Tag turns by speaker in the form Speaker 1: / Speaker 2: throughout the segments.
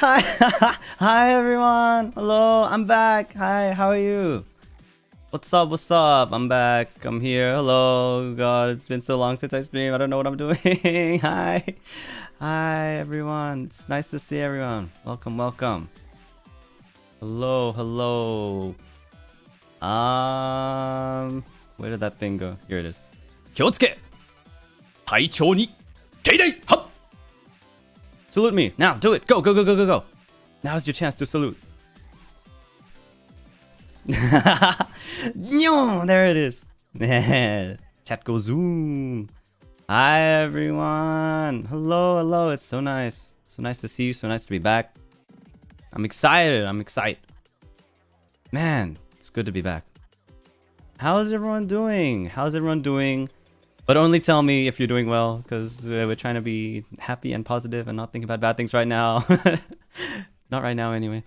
Speaker 1: Hi. Hi, everyone. Hello, I'm back. Hi, how are you? What's up? What's up? I'm back. I'm here. Hello. God, it's been so long since I streamed. I don't know what I'm doing. Hi. Hi, everyone. It's nice to see everyone. Welcome, welcome. Hello, hello. Where did that thing go? Here it is. 気をつけ! 体調に敬礼! Hup! Salute me. Now, do it. Go, go, go, go, go, go. Now's your chance to salute. There it is. Chat go zoom. Hi, everyone. Hello, hello. It's so nice. So nice to see you. So nice to be back. I'm excited. I'm excited. Man, it's good to be back. How's everyone doing? How's everyone doing? But only tell me if you're doing well, because we're trying to be happy and positive and not think about bad things right now. Not right now, anyway.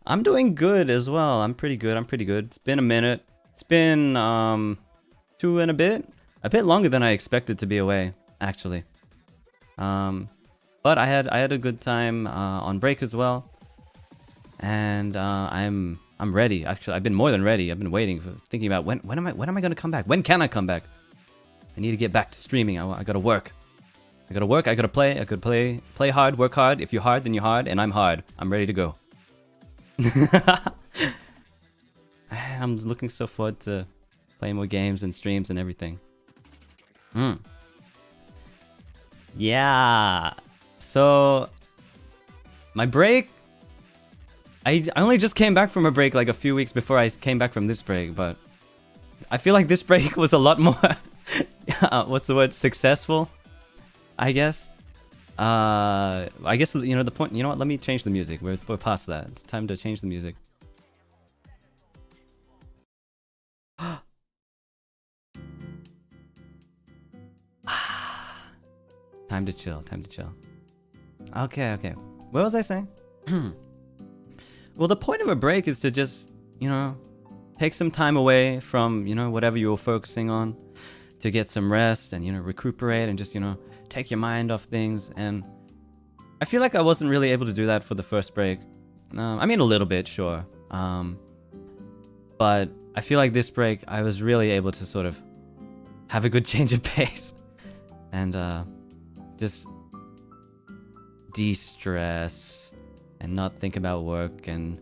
Speaker 1: I'm doing good as well. I'm pretty good. I'm pretty good. It's been a minute. It's been 2 and a bit longer than I expected to be away, actually. But I had a good time on break as well, and I'm ready. Actually, I've been more than ready. I've been waiting, thinking about when am I gonna come back? When can I come back? I need to get back to streaming. I gotta work. I gotta work. I gotta play. I could play hard, work hard. If you're hard, then you're hard, and I'm hard. I'm ready to go. I'm looking so forward to playing more games and streams and everything. Yeah. So my break. I only just came back from a break like a few weeks before I came back from this break, but I feel like this break was a lot more. What's the word? Successful, I guess. I guess, you know, the point. You know what? Let me change the music. We're past that. It's time to change the music. Time to chill. Time to chill. Okay, okay. What was I saying? Well, the point of a break is to just, you know, take some time away from, you know, whatever you were focusing on, to get some rest and, you know, recuperate and just, you know, take your mind off things. And I feel like I wasn't really able to do that for the first break. I mean, a little bit, sure. But I feel like this break, I was really able to sort of have a good change of pace and just de-stress and not think about work and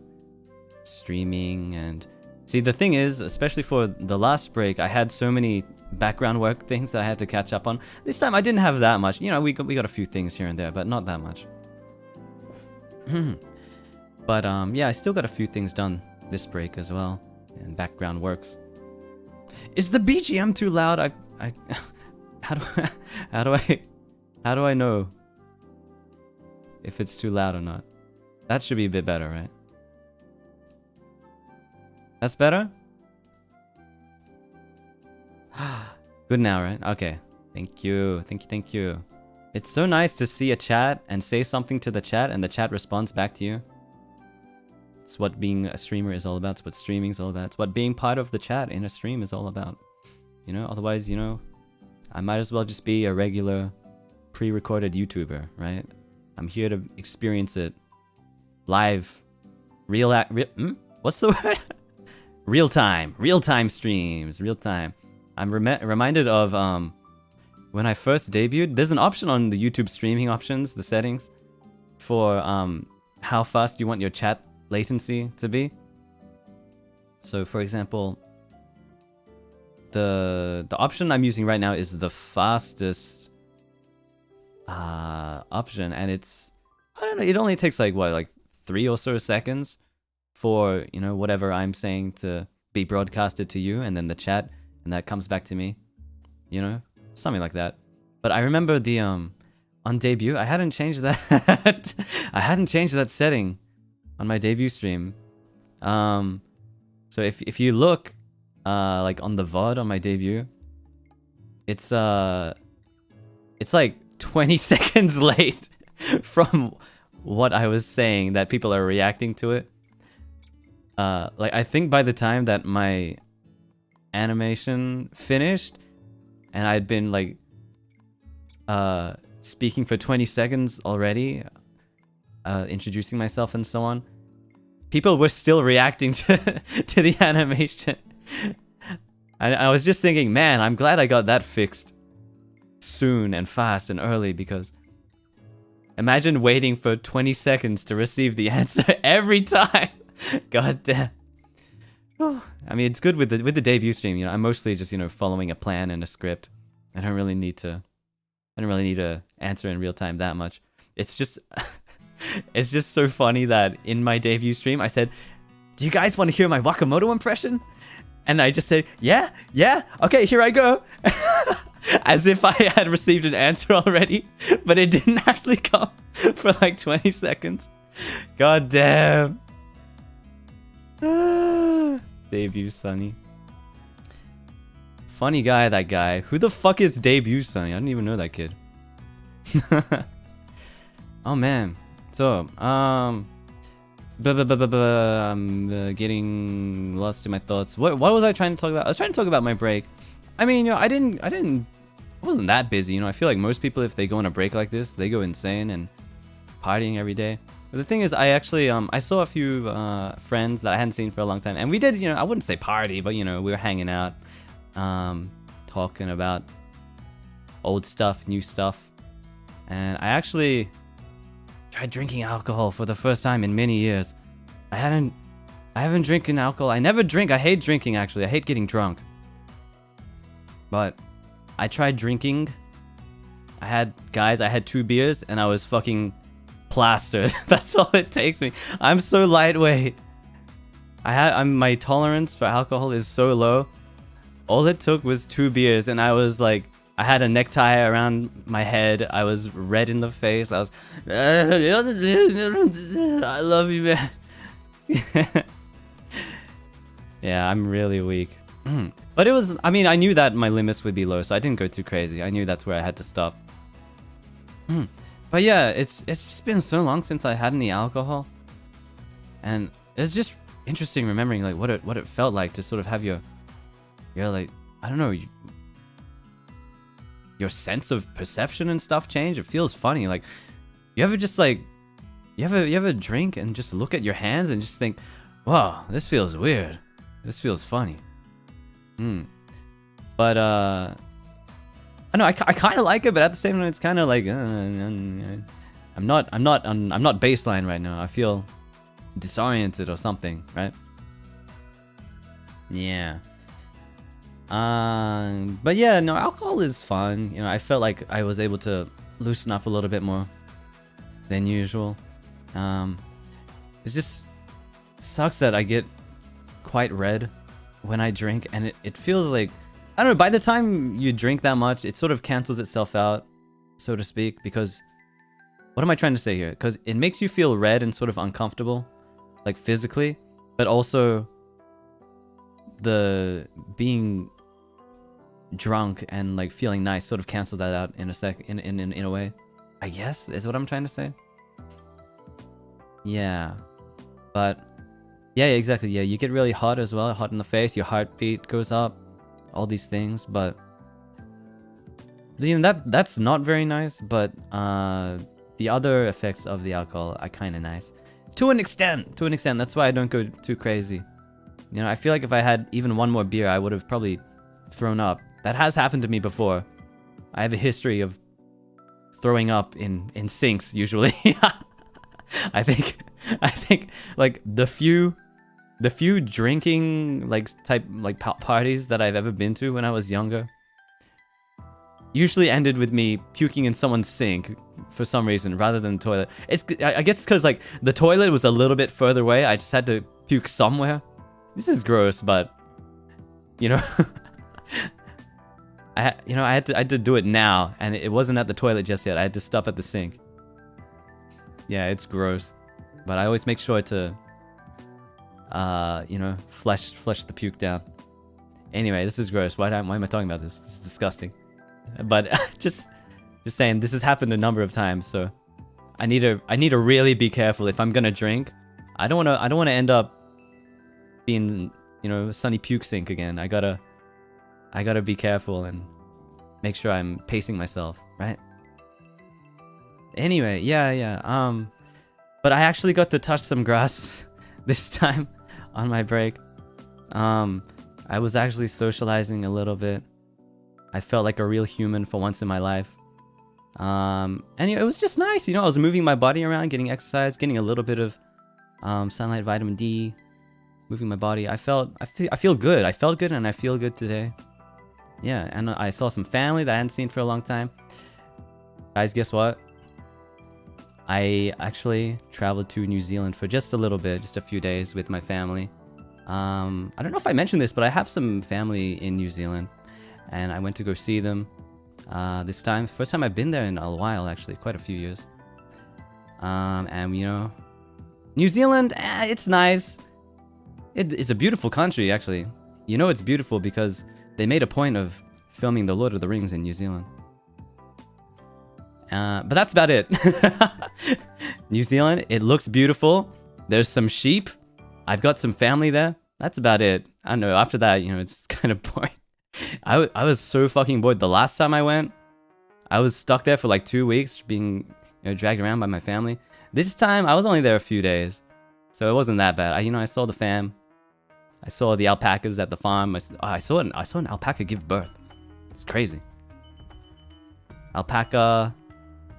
Speaker 1: streaming. And see, the thing is, especially for the last break, I had so many background work things that I had to catch up on. This time I didn't have that much. You know, we got a few things here and there, but not that much. But yeah, I still got a few things done this break as well, and background works. Is the BGM too loud? How do I know if it's too loud or not? That should be a bit better, right? That's better? Good now, right? Okay. Thank you. Thank you. Thank you. It's so nice to see a chat and say something to the chat and the chat responds back to you. It's what being a streamer is all about. It's what streaming is all about. It's what being part of the chat in a stream is all about. You know, otherwise, you know, I might as well just be a regular pre-recorded YouTuber, right? I'm here to experience it live. What's the word? Real time streams, real time. I'm reminded of when I first debuted. There's an option on the YouTube streaming options, the settings, for how fast you want your chat latency to be. So, for example, the option I'm using right now is the fastest option, and it's, I don't know, it only takes like what, like 3 or so seconds for, you know, whatever I'm saying to be broadcasted to you, and then the chat, and that comes back to me, you know, something like that. But I remember the on debut, I hadn't changed that. I hadn't changed that setting on my debut stream. So if you look like on the VOD on my debut, it's like 20 seconds late from what I was saying that people are reacting to it. Like, I think by the time that my animation finished and I'd been like speaking for 20 seconds already, introducing myself and so on, people were still reacting to the animation. I was just thinking, man, I'm glad I got that fixed soon and fast and early, because imagine waiting for 20 seconds to receive the answer every time. God damn. I mean, it's good with the debut stream. You know, I'm mostly just, you know, following a plan and a script. I don't really need to answer in real time that much. It's just it's just so funny that in my debut stream I said, "Do you guys want to hear my Wakamoto impression?" And I just said, "Yeah, okay, here I go." As if I had received an answer already, but it didn't actually come for like 20 seconds. God damn. Debut Sonny. Funny guy, that guy. Who the fuck is Debut Sonny? I didn't even know that kid. Oh man. So, I'm getting lost in my thoughts. What was I trying to talk about? I was trying to talk about my break. I mean, you know, I wasn't that busy. You know, I feel like most people, if they go on a break like this, they go insane and partying every day. But the thing is, I actually, I saw a few friends that I hadn't seen for a long time, and we did, you know, I wouldn't say party, but you know, we were hanging out, talking about old stuff, new stuff, and I actually tried drinking alcohol for the first time in many years. I haven't drinking alcohol. I never drink. I hate drinking, actually. I hate getting drunk. But I tried drinking. I had 2 beers and I was fucking plastered. That's all it takes me. I'm so lightweight. My tolerance for alcohol is so low. All it took was 2 beers and I was like, I had a necktie around my head. I was red in the face. I was, I love you, man. Yeah, I'm really weak. But it was, I mean, I knew that my limits would be low, so I didn't go too crazy. I knew that's where I had to stop. But yeah, it's just been so long since I had any alcohol. And it's just interesting remembering like what it felt like to sort of have your like, I don't know, your sense of perception and stuff change. It feels funny. Like, you ever just like, you ever drink and just look at your hands and just think, wow, this feels weird. This feels funny. But I know I kind of like it, but at the same time, it's kind of like I'm not baseline right now. I feel disoriented or something, right? Yeah. But yeah, no, alcohol is fun. You know, I felt like I was able to loosen up a little bit more than usual. It just sucks that I get quite red when I drink, and it feels like, I don't know, by the time you drink that much, it sort of cancels itself out, so to speak, because, what am I trying to say here? Because it makes you feel red and sort of uncomfortable, like physically, but also the being drunk and like feeling nice sort of cancel that out in a way, I guess, is what I'm trying to say. Yeah, but yeah, exactly. Yeah, you get really hot as well, hot in the face, your heartbeat goes up, all these things. But you know, that's not very nice. But the other effects of the alcohol are kind of nice, to an extent. That's why I don't go too crazy. You know, I feel like if I had even one more beer, I would have probably thrown up. That has happened to me before. I have a history of throwing up in sinks usually. I think like the few drinking like parties that I've ever been to when I was younger usually ended with me puking in someone's sink for some reason rather than the toilet. I guess because like the toilet was a little bit further away. I just had to puke somewhere. This is gross, but you know, I had to do it now, and it wasn't at the toilet just yet. I had to stop at the sink. Yeah, it's gross, but I always make sure to, you know, flush the puke down. Anyway, this is gross. Why am I talking about this? This is disgusting. But just saying, this has happened a number of times, so I need to really be careful if I'm gonna drink. I don't wanna end up being, you know, Sonny puke sink again. I gotta be careful and make sure I'm pacing myself, right? Anyway, yeah. But I actually got to touch some grass this time on my break. I was actually socializing a little bit. I felt like a real human for once in my life. And it was just nice, I was moving my body around, getting exercise, getting a little bit of sunlight, vitamin D, moving my body. I feel good. I felt good and I feel good today. Yeah, and I saw some family that I hadn't seen for a long time. Guys, guess what? I actually traveled to New Zealand for just a little bit, just a few days with my family. I don't know if I mentioned this, but I have some family in New Zealand, and I went to go see them this time. First time I've been there in a while, actually, quite a few years. And New Zealand, it's nice. It's a beautiful country, actually. It's beautiful because they made a point of filming The Lord of the Rings in New Zealand. But that's about it. New Zealand, it looks beautiful. There's some sheep. I've got some family there. That's about it. I don't know. After that, it's kind of boring. I was so fucking bored. The last time I went, I was stuck there for like 2 weeks being dragged around by my family. This time, I was only there a few days. So it wasn't that bad. I saw the fam. I saw the alpacas at the farm. I saw an alpaca give birth. It's crazy. Alpaca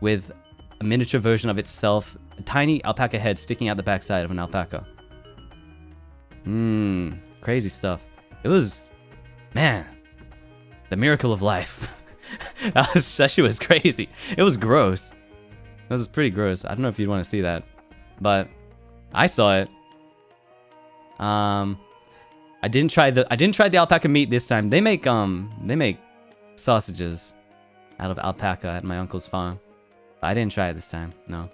Speaker 1: with a miniature version of itself. A tiny alpaca head sticking out the backside of an alpaca. Crazy stuff. It was, man, the miracle of life. That shit was crazy. It was gross. It was pretty gross. I don't know if you'd want to see that, but I saw it. I didn't try the alpaca meat this time. They make sausages out of alpaca at my uncle's farm. But I didn't try it this time. No.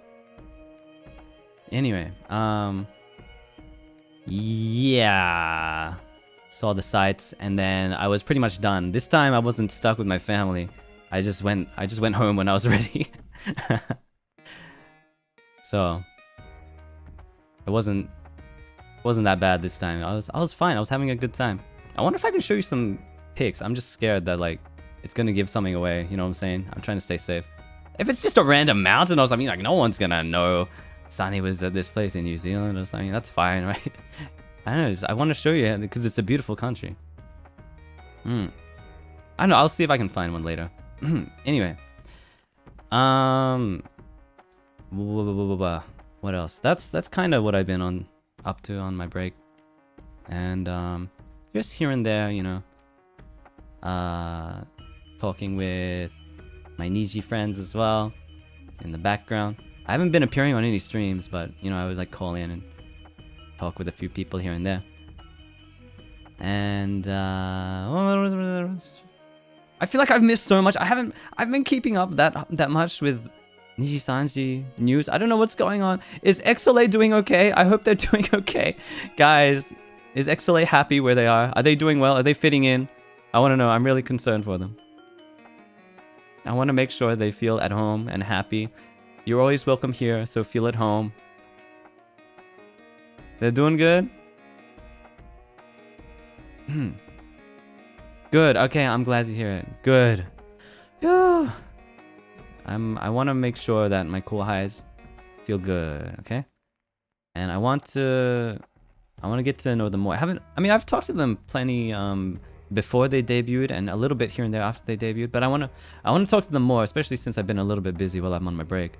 Speaker 1: Anyway, yeah. Saw the sights and then I was pretty much done. This time I wasn't stuck with my family. I just went home when I was ready. So it wasn't that bad this time. I was fine. I was having a good time. I wonder if I can show you some pics. I'm just scared that like it's gonna give something away. You know what I'm saying? I'm trying to stay safe. If it's just a random mountain or something, like no one's gonna know Sonny was at this place in New Zealand or something. That's fine, right? I don't know. I want to show you because it's a beautiful country. I don't know. I'll see if I can find one later. Anyway. What else? That's kind of what I've been up to on my break. And just here and there, talking with my Niji friends as well in the background. I haven't been appearing on any streams, but I would like call in and talk with a few people here and there. And I feel like I've missed so much. I've been keeping up that much with NIJISANJI news. I don't know what's going on. Is XLA doing okay? I hope they're doing okay. Guys, is XLA happy where they are? Are they doing well? Are they fitting in? I want to know. I'm really concerned for them. I want to make sure they feel at home and happy. You're always welcome here, so feel at home. They're doing good? Good. Okay, I'm glad to hear it. Good. I want to make sure that my cool highs feel good, okay? And I want to get to know them more. I've talked to them plenty before they debuted and a little bit here and there after they debuted, but I want to talk to them more, especially since I've been a little bit busy while I'm on my break.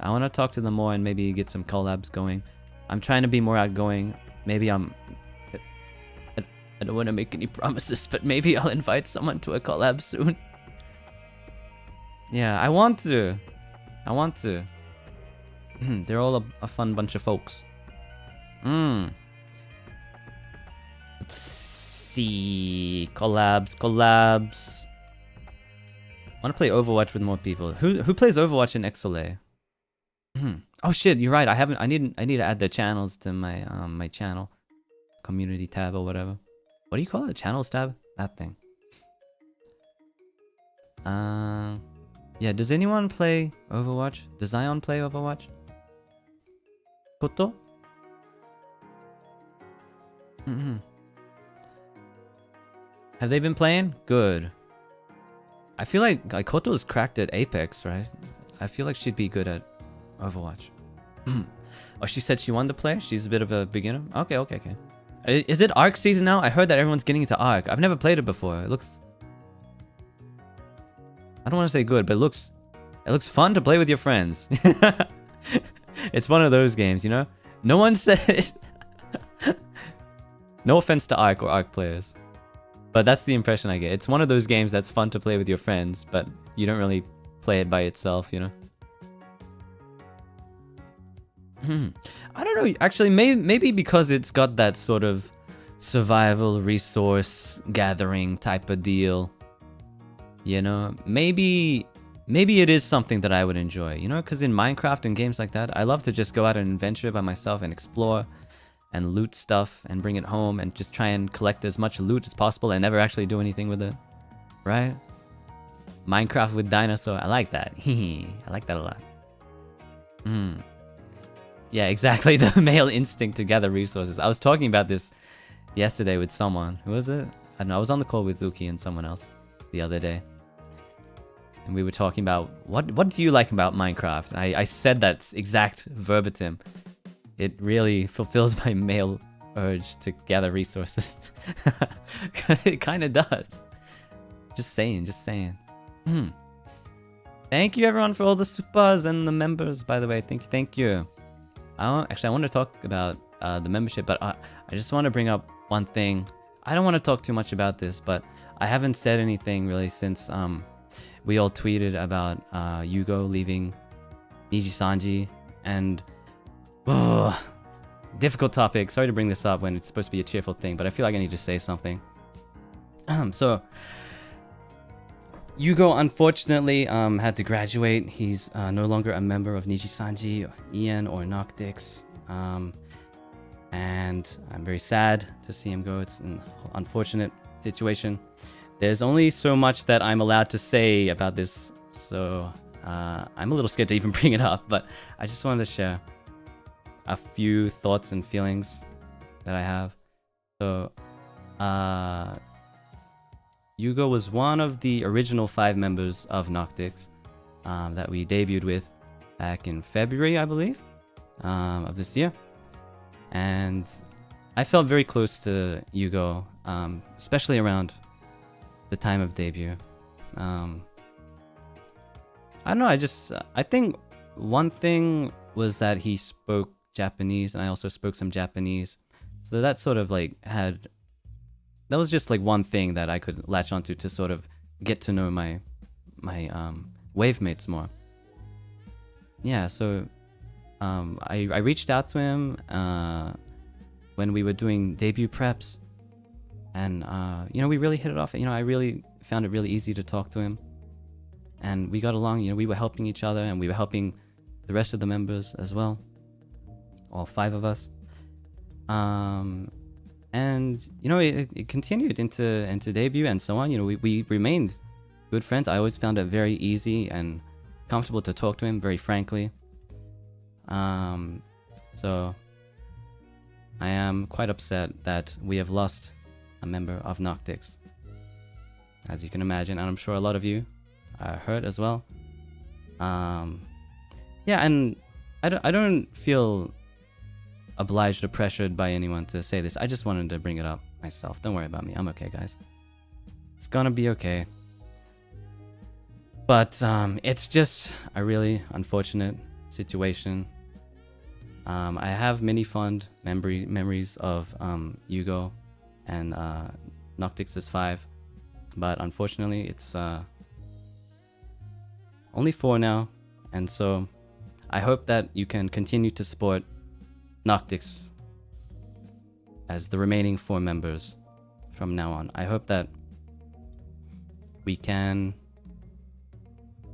Speaker 1: I want to talk to them more and maybe get some collabs going. I'm trying to be more outgoing. Maybe I don't want to make any promises, but maybe I'll invite someone to a collab soon. Yeah, I want to. They're all a fun bunch of folks. Let's see. Collabs. I want to play Overwatch with more people. Who plays Overwatch in XLA? Oh shit, you're right. I need to add their channels to my my channel community tab or whatever. What do you call it? Channels tab? That thing. Yeah, does anyone play Overwatch? Does Zion play Overwatch? Koto? Have they been playing? Good. I feel like Koto's cracked at Apex, right? I feel like she'd be good at Overwatch. Oh, she said she wanted to play? She's a bit of a beginner? Okay. Is it Arc season now? I heard that everyone's getting into Arc. I've never played it before. It looks... I don't want to say good, but it looks fun to play with your friends. It's one of those games, you know? No one said... No offense to Arc or Arc players. But that's the impression I get. It's one of those games that's fun to play with your friends, but you don't really play it by itself, you know? I don't know. Actually, maybe because it's got that sort of survival resource gathering type of deal. You know, maybe it is something that I would enjoy. You know, because in Minecraft and games like that, I love to just go out and adventure by myself and explore and loot stuff and bring it home and just try and collect as much loot as possible and never actually do anything with it. Right? Minecraft with dinosaur. I like that. I like that a lot. Yeah, exactly. The male instinct to gather resources. I was talking about this yesterday with someone. Who was it? I don't know. I was on the call with Luki and someone else the other day. And we were talking about, what do you like about Minecraft? And I said that exact verbatim. It really fulfills my male urge to gather resources. It kind of does. Just saying. Thank you everyone for all the supers and the members, by the way. Thank you. I want to talk about the membership, but I just want to bring up one thing. I don't want to talk too much about this, but I haven't said anything really since we all tweeted about Yugo leaving NIJISANJI, and difficult topic. Sorry to bring this up when it's supposed to be a cheerful thing, but I feel like I need to say something. So Yugo unfortunately had to graduate. He's no longer a member of NIJISANJI, or Ian, or Noctix. And I'm very sad to see him go. It's an unfortunate situation. There's only so much that I'm allowed to say about this, so I'm a little scared to even bring it up, but I just wanted to share a few thoughts and feelings that I have. So, Yugo was one of the original 5 members of Noctix that we debuted with back in February, I believe, of this year. And I felt very close to Yugo, especially around the time of debut. I don't know, I think one thing was that he spoke Japanese, and I also spoke some Japanese. So that sort of like that was just like one thing that I could latch onto to sort of get to know my wave mates more. Yeah, so I reached out to him when we were doing debut preps, and you know, we really hit it off. You know, I really found it really easy to talk to him, and we got along. You know, we were helping each other, and we were helping the rest of the members as well, all 5 of us. And you know, it continued into debut and so on. You know, we remained good friends. I always found it very easy and comfortable to talk to him, very frankly. So I am quite upset that we have lost a member of Noctix, as you can imagine, and I'm sure a lot of you are hurt as well. Yeah, and I don't feel obliged or pressured by anyone to say this. I just wanted to bring it up myself. Don't worry about me. I'm okay, guys. It's gonna be okay. But it's just a really unfortunate situation. I have many fond memories of Yugo and Noctix's 5, but unfortunately it's only 4 now, and so I hope that you can continue to support Noctix as the remaining 4 members from now on. I hope that we can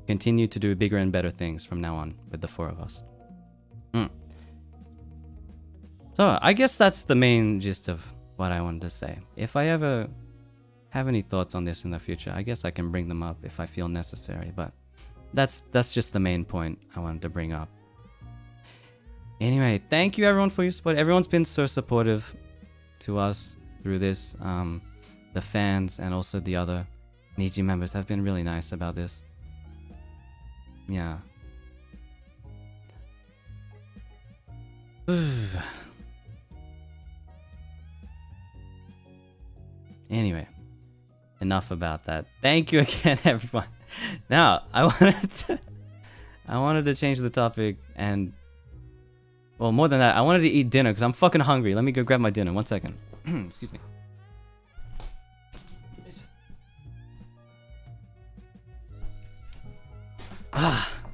Speaker 1: continue to do bigger and better things from now on with the 4 of us. So I guess that's the main gist of what I wanted to say. If I ever have any thoughts on this in the future, I guess I can bring them up if I feel necessary, but that's just the main point I wanted to bring up. Anyway, thank you everyone for your support. Everyone's been so supportive to us through this. The fans and also the other Niji members have been really nice about this. Yeah. Anyway, enough about that. Thank you again, everyone. Now, I wanted to change the topic and, well, more than that, I wanted to eat dinner because I'm fucking hungry. Let me go grab my dinner. 1 second. Excuse me.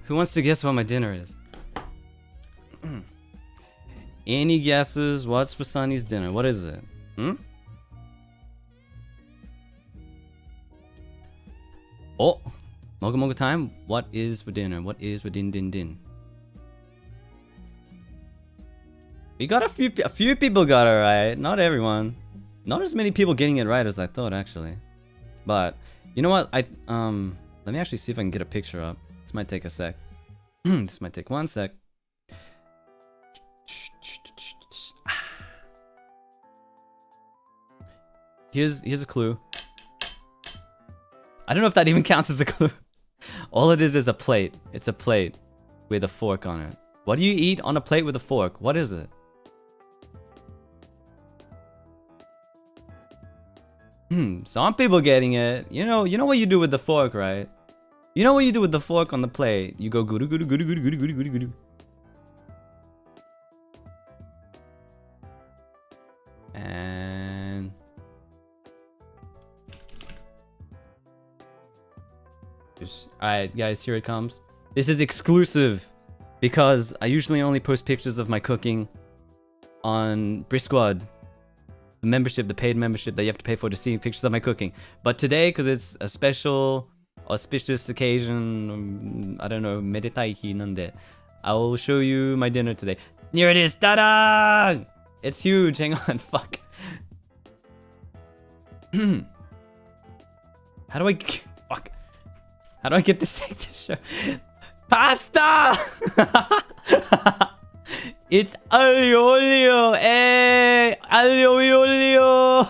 Speaker 1: Who wants to guess what my dinner is? Any guesses? What's for Sonny's dinner? What is it? Oh, Moga Moga time. What is for dinner? What is for din din din? We got a few people got it right. Not everyone. Not as many people getting it right as I thought, actually. But you know what? Let me actually see if I can get a picture up. This might take a sec. This might take 1 sec. Here's a clue. I don't know if that even counts as a clue. All it is a plate. It's a plate with a fork on it. What do you eat on a plate with a fork? What is it? Some people getting it. You know what you do with the fork, right? You know what you do with the fork on the plate? You go goo goo goo goo goo goo goo goo goo. And alright, guys, here it comes. This is exclusive because I usually only post pictures of my cooking on Brisquad, the membership, the paid membership that you have to pay for to see pictures of my cooking. But today, because it's a special, auspicious occasion, I don't know, meditai hi nande, I will show you my dinner today. Here it is, ta-da! It's huge, hang on, fuck. How do I get this thing to show? Pasta! It's aglio olio! Hey! Aglio olio!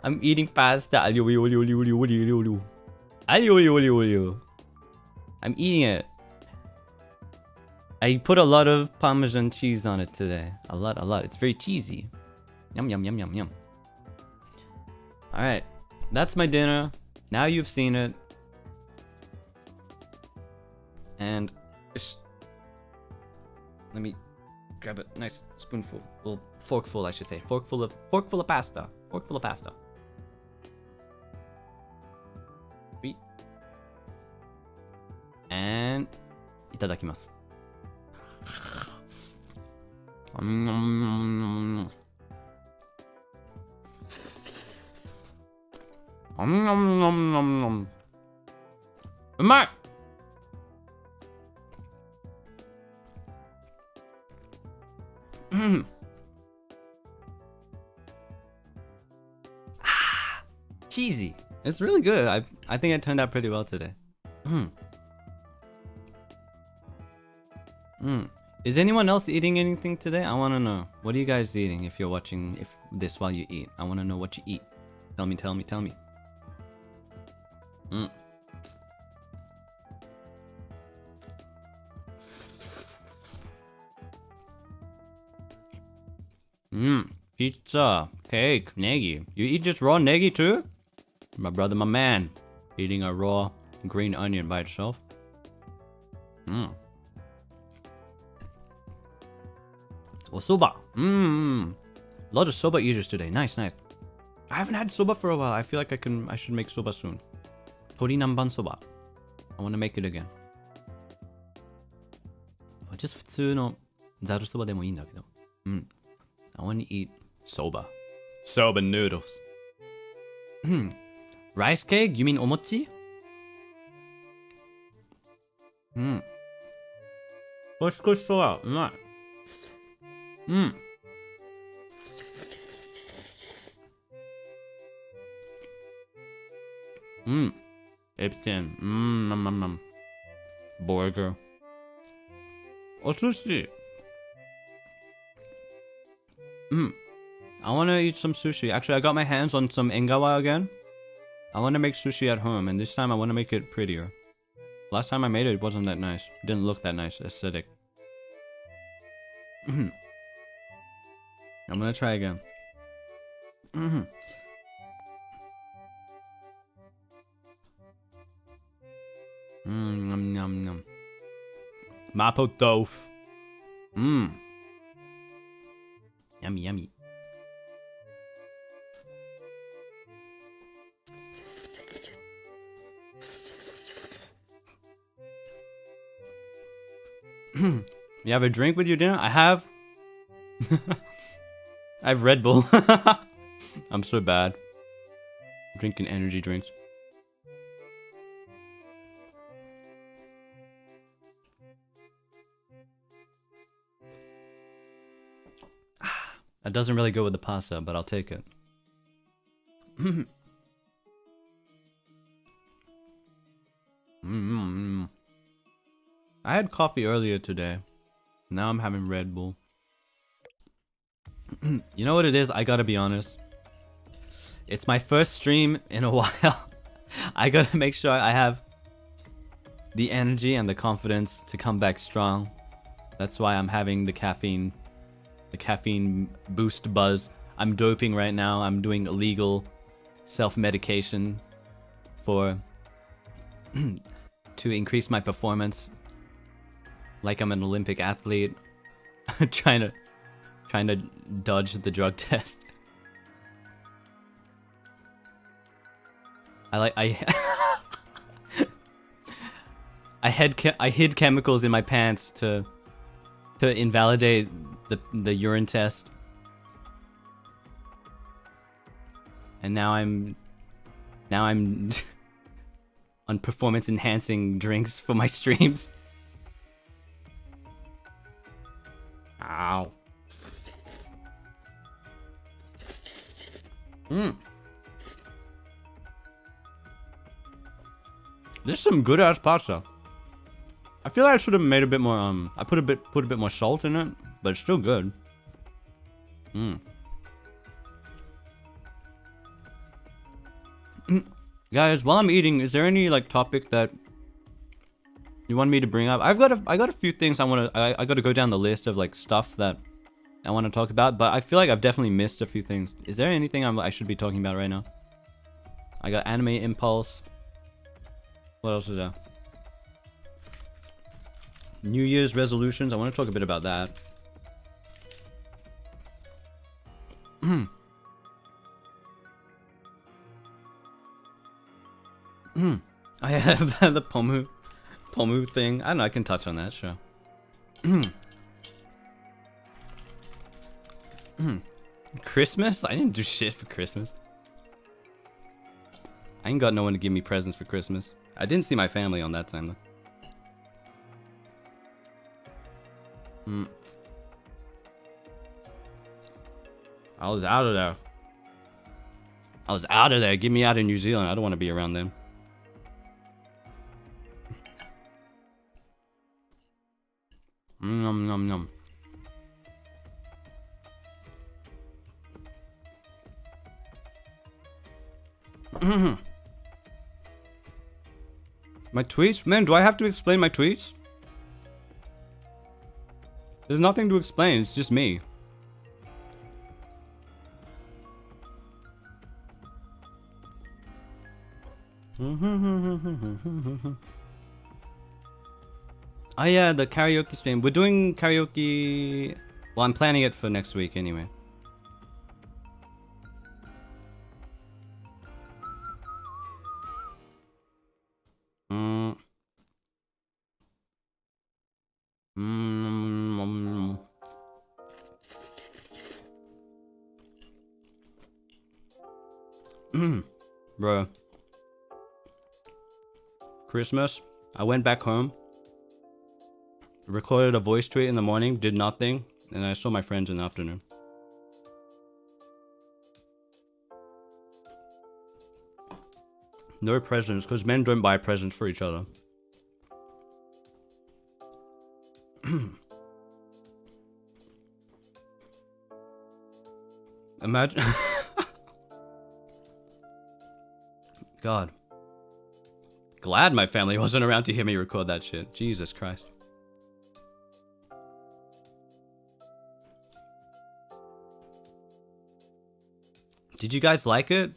Speaker 1: I'm eating pasta. Aglio olio olio olio olio olio. Aglio olio olio. I'm eating it. I put a lot of Parmesan cheese on it today. A lot. It's very cheesy. Yum yum yum yum yum. Alright. That's my dinner. Now you've seen it. And let me grab a nice spoonful. Well, forkful, I should say. Forkful of pasta. Forkful of pasta. Sweet. And itadakimasu. Umai! Cheesy. It's really good. I think it turned out pretty well today. Is anyone else eating anything today? I want to know. What are you guys eating if you're watching this while you eat? I want to know what you eat. Tell me. Pizza, cake, negi. You eat just raw negi too? My brother, my man, eating a raw green onion by itself. Well, soba. A lot of soba eaters today. Nice. I haven't had soba for a while. I feel like I should make soba soon. Tori namban soba. I want to make it again. Just 普通のざるそばでもいいんだけど。I want to eat soba. Soba noodles. Rice cake? You mean omochi? Koshikoshi umai. Epstein. Burger. Oh, sushi. I want to eat some sushi. Actually, I got my hands on some engawa again. I want to make sushi at home, and this time I want to make it prettier. Last time I made it, it wasn't that nice. It didn't look that nice, aesthetic. I'm gonna try again. Yum, yum, yum. Mapo tofu. Yummy, yummy. You have a drink with your dinner? I have. I have Red Bull. I'm so bad. Drinking energy drinks. That doesn't really go with the pasta, but I'll take it. I had coffee earlier today. Now I'm having Red Bull. You know what it is? I gotta be honest. It's my first stream in a while. I gotta make sure I have the energy and the confidence to come back strong. That's why I'm having the caffeine boost buzz. I'm doping right now. I'm doing illegal self-medication for to increase my performance. Like I'm an Olympic athlete. trying to dodge the drug test. I hid chemicals in my pants to invalidate the urine test. And now I'm on performance enhancing drinks for my streams. Ow. This is some good ass pasta. I feel like I should have made a bit more I put a bit more salt in it, but it's still good. Guys, while I'm eating, is there any like topic that you want me to bring up? I got a few things I got to go down the list of like stuff that I want to talk about, but I feel like I've definitely missed a few things. Is there anything I should be talking about right now? I got anime impulse. What else is there? New Year's resolutions. I want to talk a bit about that. I have the Pomu thing. I don't know, I can touch on that, sure. Christmas? I didn't do shit for Christmas. I ain't got no one to give me presents for Christmas. I didn't see my family on that time, though. I was out of there. I was out of there. Get me out of New Zealand. I don't want to be around them. Nom nom nom. My tweets? Man, do I have to explain my tweets? There's nothing to explain, it's just me. Oh yeah, the karaoke stream. We're doing karaoke... Well, I'm planning it for next week anyway. Bro. Christmas, I went back home, recorded a voice tweet in the morning, did nothing, and I saw my friends in the afternoon. No presents, because men don't buy presents for each other. Imagine... God. Glad my family wasn't around to hear me record that shit. Jesus Christ. Did you guys like it?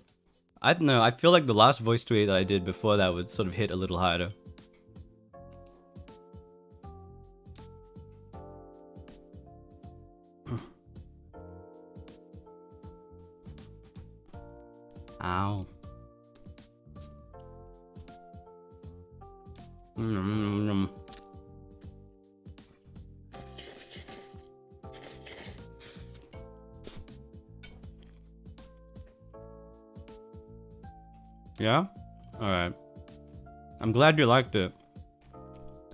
Speaker 1: I don't know, I feel like the last voice tweet that I did before that would sort of hit a little harder. Ow. Yeah? Alright. I'm glad you liked it.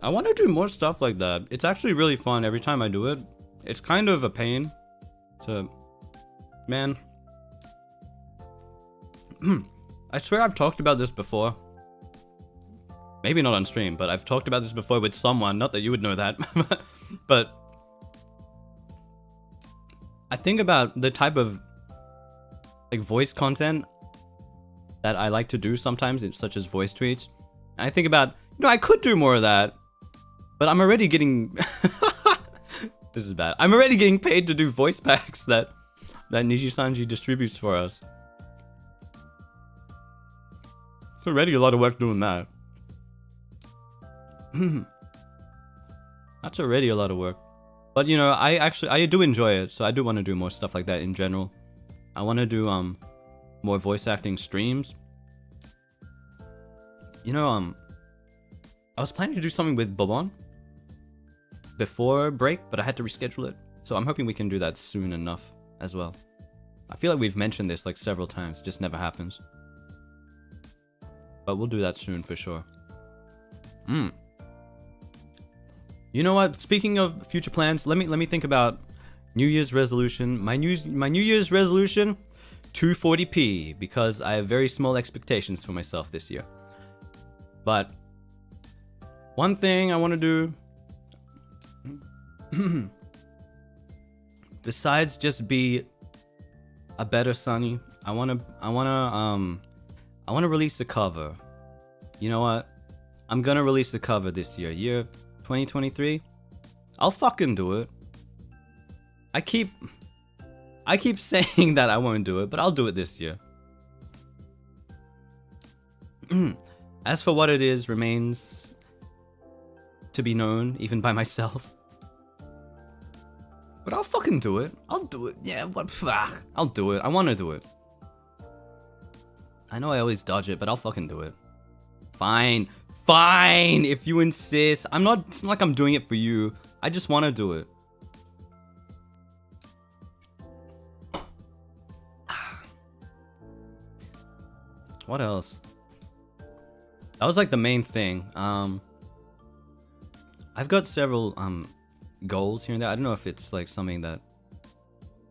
Speaker 1: I want to do more stuff like that. It's actually really fun every time I do it. It's kind of a pain to... Man. I swear I've talked about this before. Maybe not on stream, but I've talked about this before with someone. Not that you would know that. But I think about the type of like voice content that I like to do sometimes, such as voice tweets. And I think about, you know, I could do more of that, but I'm already getting... This is bad. I'm already getting paid to do voice packs that NIJISANJI distributes for us. It's already a lot of work doing that. That's already a lot of work. But you know, I do enjoy it, so I do want to do more stuff like that in general. I want to do more voice acting streams. You know, I was planning to do something with Bobon before break, but I had to reschedule it. So I'm hoping we can do that soon enough as well. I feel like we've mentioned this like several times, it just never happens. But we'll do that soon for sure. You know what? Speaking of future plans, let me think about New Year's resolution. My New Year's resolution, 240p, because I have very small expectations for myself this year. But one thing I want to do, besides just be a better Sonny, I want to release a cover. You know what? I'm gonna release a cover this year. Year 2023. I'll fucking do it. I keep saying that I won't do it, but I'll do it this year. As for what it is, remains to be known, even by myself. But I'll fucking do it. I'll do it. Yeah, what? I'll do it. I want to do it. I know I always dodge it, but I'll fucking do it. Fine. Fine, if you insist. It's not like I'm doing it for you. I just want to do it. What else? That was like the main thing. I've got several goals here and there. I don't know if it's like something that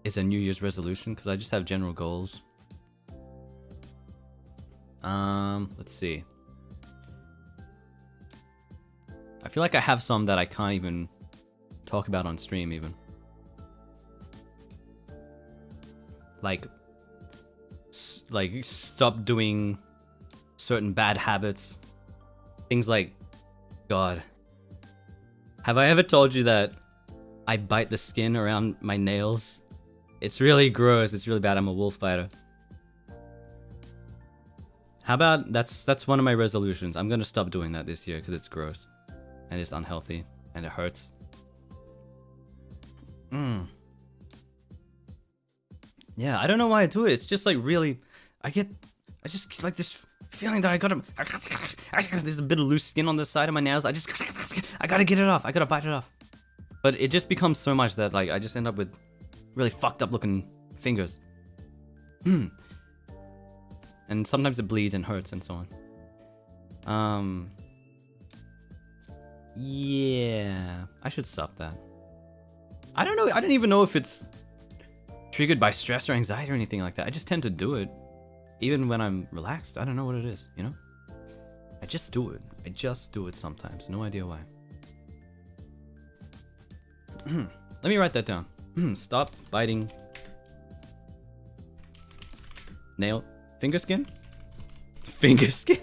Speaker 1: is a New Year's resolution, because I just have general goals. Let's see. I feel like I have some that I can't even talk about on stream even. Like stop doing certain bad habits. Things like, God, have I ever told you that I bite the skin around my nails? It's really gross. It's really bad. I'm a wolf biter. How about that's one of my resolutions. I'm gonna stop doing that this year because it's gross and it's unhealthy and it hurts. Yeah, I don't know why I do it. It's just like really, I just get like this feeling that there's a bit of loose skin on the side of my nails. I gotta get it off. I gotta bite it off. But it just becomes so much that like I just end up with really fucked up looking fingers. And sometimes it bleeds and hurts and so on. Yeah, I should stop that. I don't know. I don't even know if it's triggered by stress or anxiety or anything like that. I just tend to do it, even when I'm relaxed. I don't know what it is, you know? I just do it. I just do it sometimes. No idea why. Let me write that down. Stop biting nail. Finger skin? Finger skin?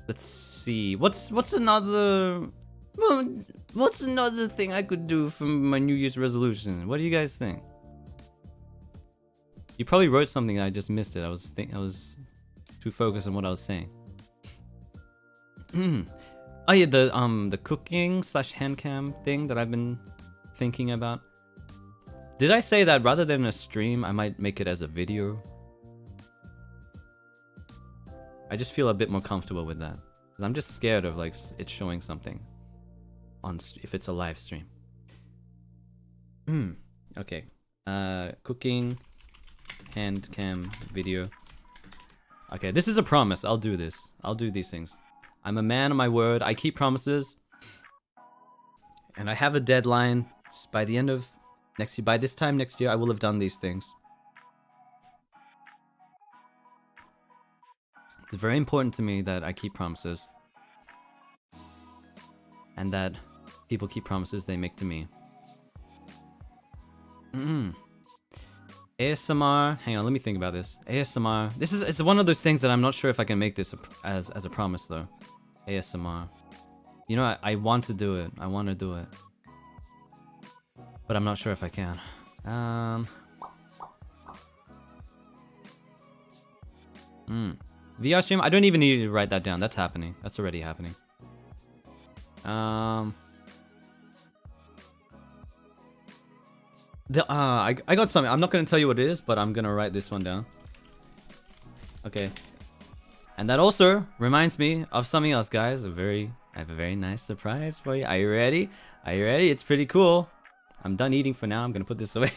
Speaker 1: Let's see. What's another Well, what's another thing I could do for my New Year's resolution? What do you guys think? You probably wrote something and I just missed it. I was too focused on what I was saying. Oh yeah, the cooking / hand cam thing that I've been thinking about. Did I say that rather than a stream, I might make it as a video? I just feel a bit more comfortable with that. Because I'm just scared of like it showing something on if it's a live stream. Okay. Cooking hand cam video. Okay, this is a promise. I'll do this. I'll do these things. I'm a man of my word. I keep promises. And I have a deadline. It's by the end of next year. By this time next year, I will have done these things. It's very important to me that I keep promises. And that people keep promises they make to me. ASMR. Hang on, let me think about this. ASMR. It's one of those things that I'm not sure if I can make this as a promise though. ASMR. You know, I want to do it. I want to do it. But I'm not sure if I can. VR stream? I don't even need to write that down. That's happening. That's already happening. I got something. I'm not going to tell you what it is, but I'm going to write this one down. Okay. And that also reminds me of something else, guys. I have a very nice surprise for you. Are you ready? Are you ready? It's pretty cool. I'm done eating for now. I'm going to put this away.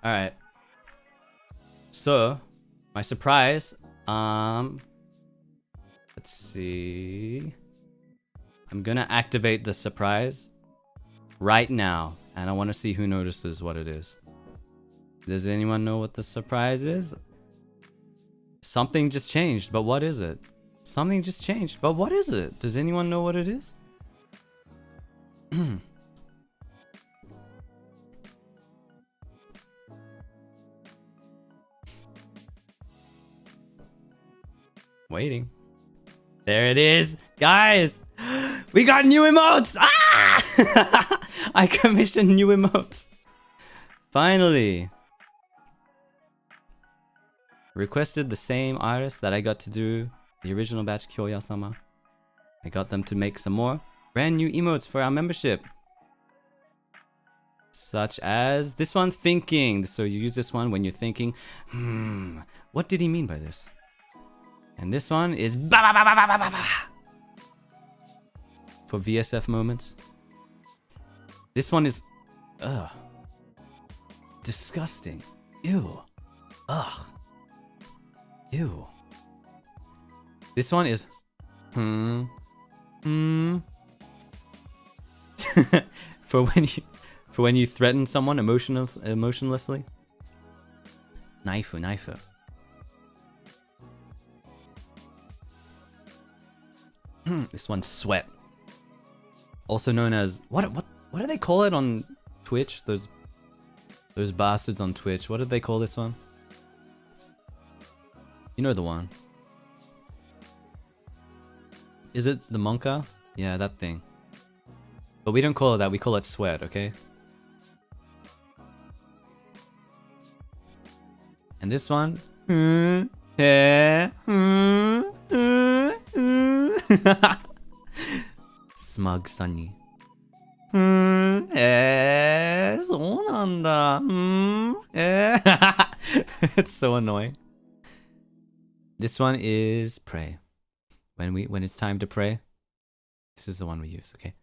Speaker 1: Alright. So, my surprise. Let's see. I'm gonna activate the surprise right now, and I want to see who notices what it is. Does anyone know what the surprise is? Something just changed, but what is it? Something just changed, but what is it? Does anyone know what it is? Waiting. There it is. Guys, we got new emotes. Ah! I commissioned new emotes. Finally. Requested the same artist that I got to do the original batch, Kyoya-sama. I got them to make some more brand new emotes for our membership. Such as this one, thinking. So you use this one when you're thinking, what did he mean by this? And this one is ba ba ba ba ba ba ba for VSF moments. This one is disgusting. Ew. Ugh. Ew. This one is for when you threaten someone emotionlessly. Knife. This one's sweat. Also known as what do they call it on Twitch? Those bastards on Twitch. What did they call this one? You know the one. Is it the monka? Yeah, that thing. But we don't call it that, we call it sweat, okay? And this one? Smug Sonny. そうなんだ. It's so annoying. This one is pray. When it's time to pray, this is the one we use, okay?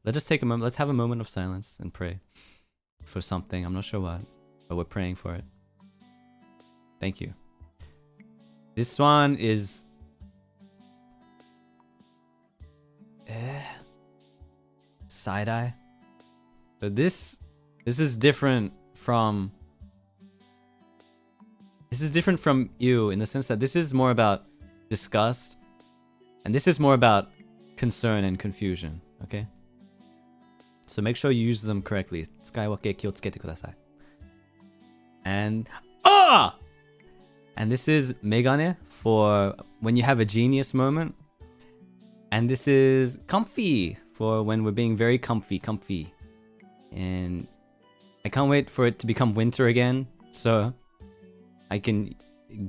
Speaker 1: Let us take a moment. Let's have a moment of silence and pray for something. I'm not sure what, but we're praying for it. Thank you. This one is side eye. So this is different from you in the sense that this is more about disgust, and this is more about concern and confusion. Okay. So make sure you use them correctly. 使い分け気をつけてください. And ah! And this is megane for when you have a genius moment. And this is comfy for when we're being very comfy. And I can't wait for it to become winter again, so I can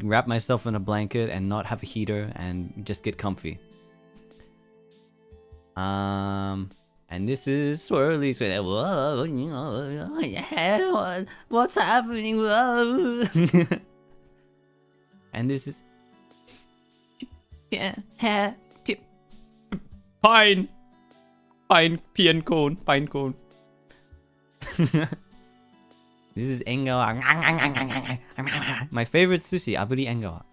Speaker 1: wrap myself in a blanket and not have a heater and just get comfy. And this is swirly. Whoa, what's happening? Whoa. And this is pine cone. This is engawa. My favorite sushi, aburi engawa.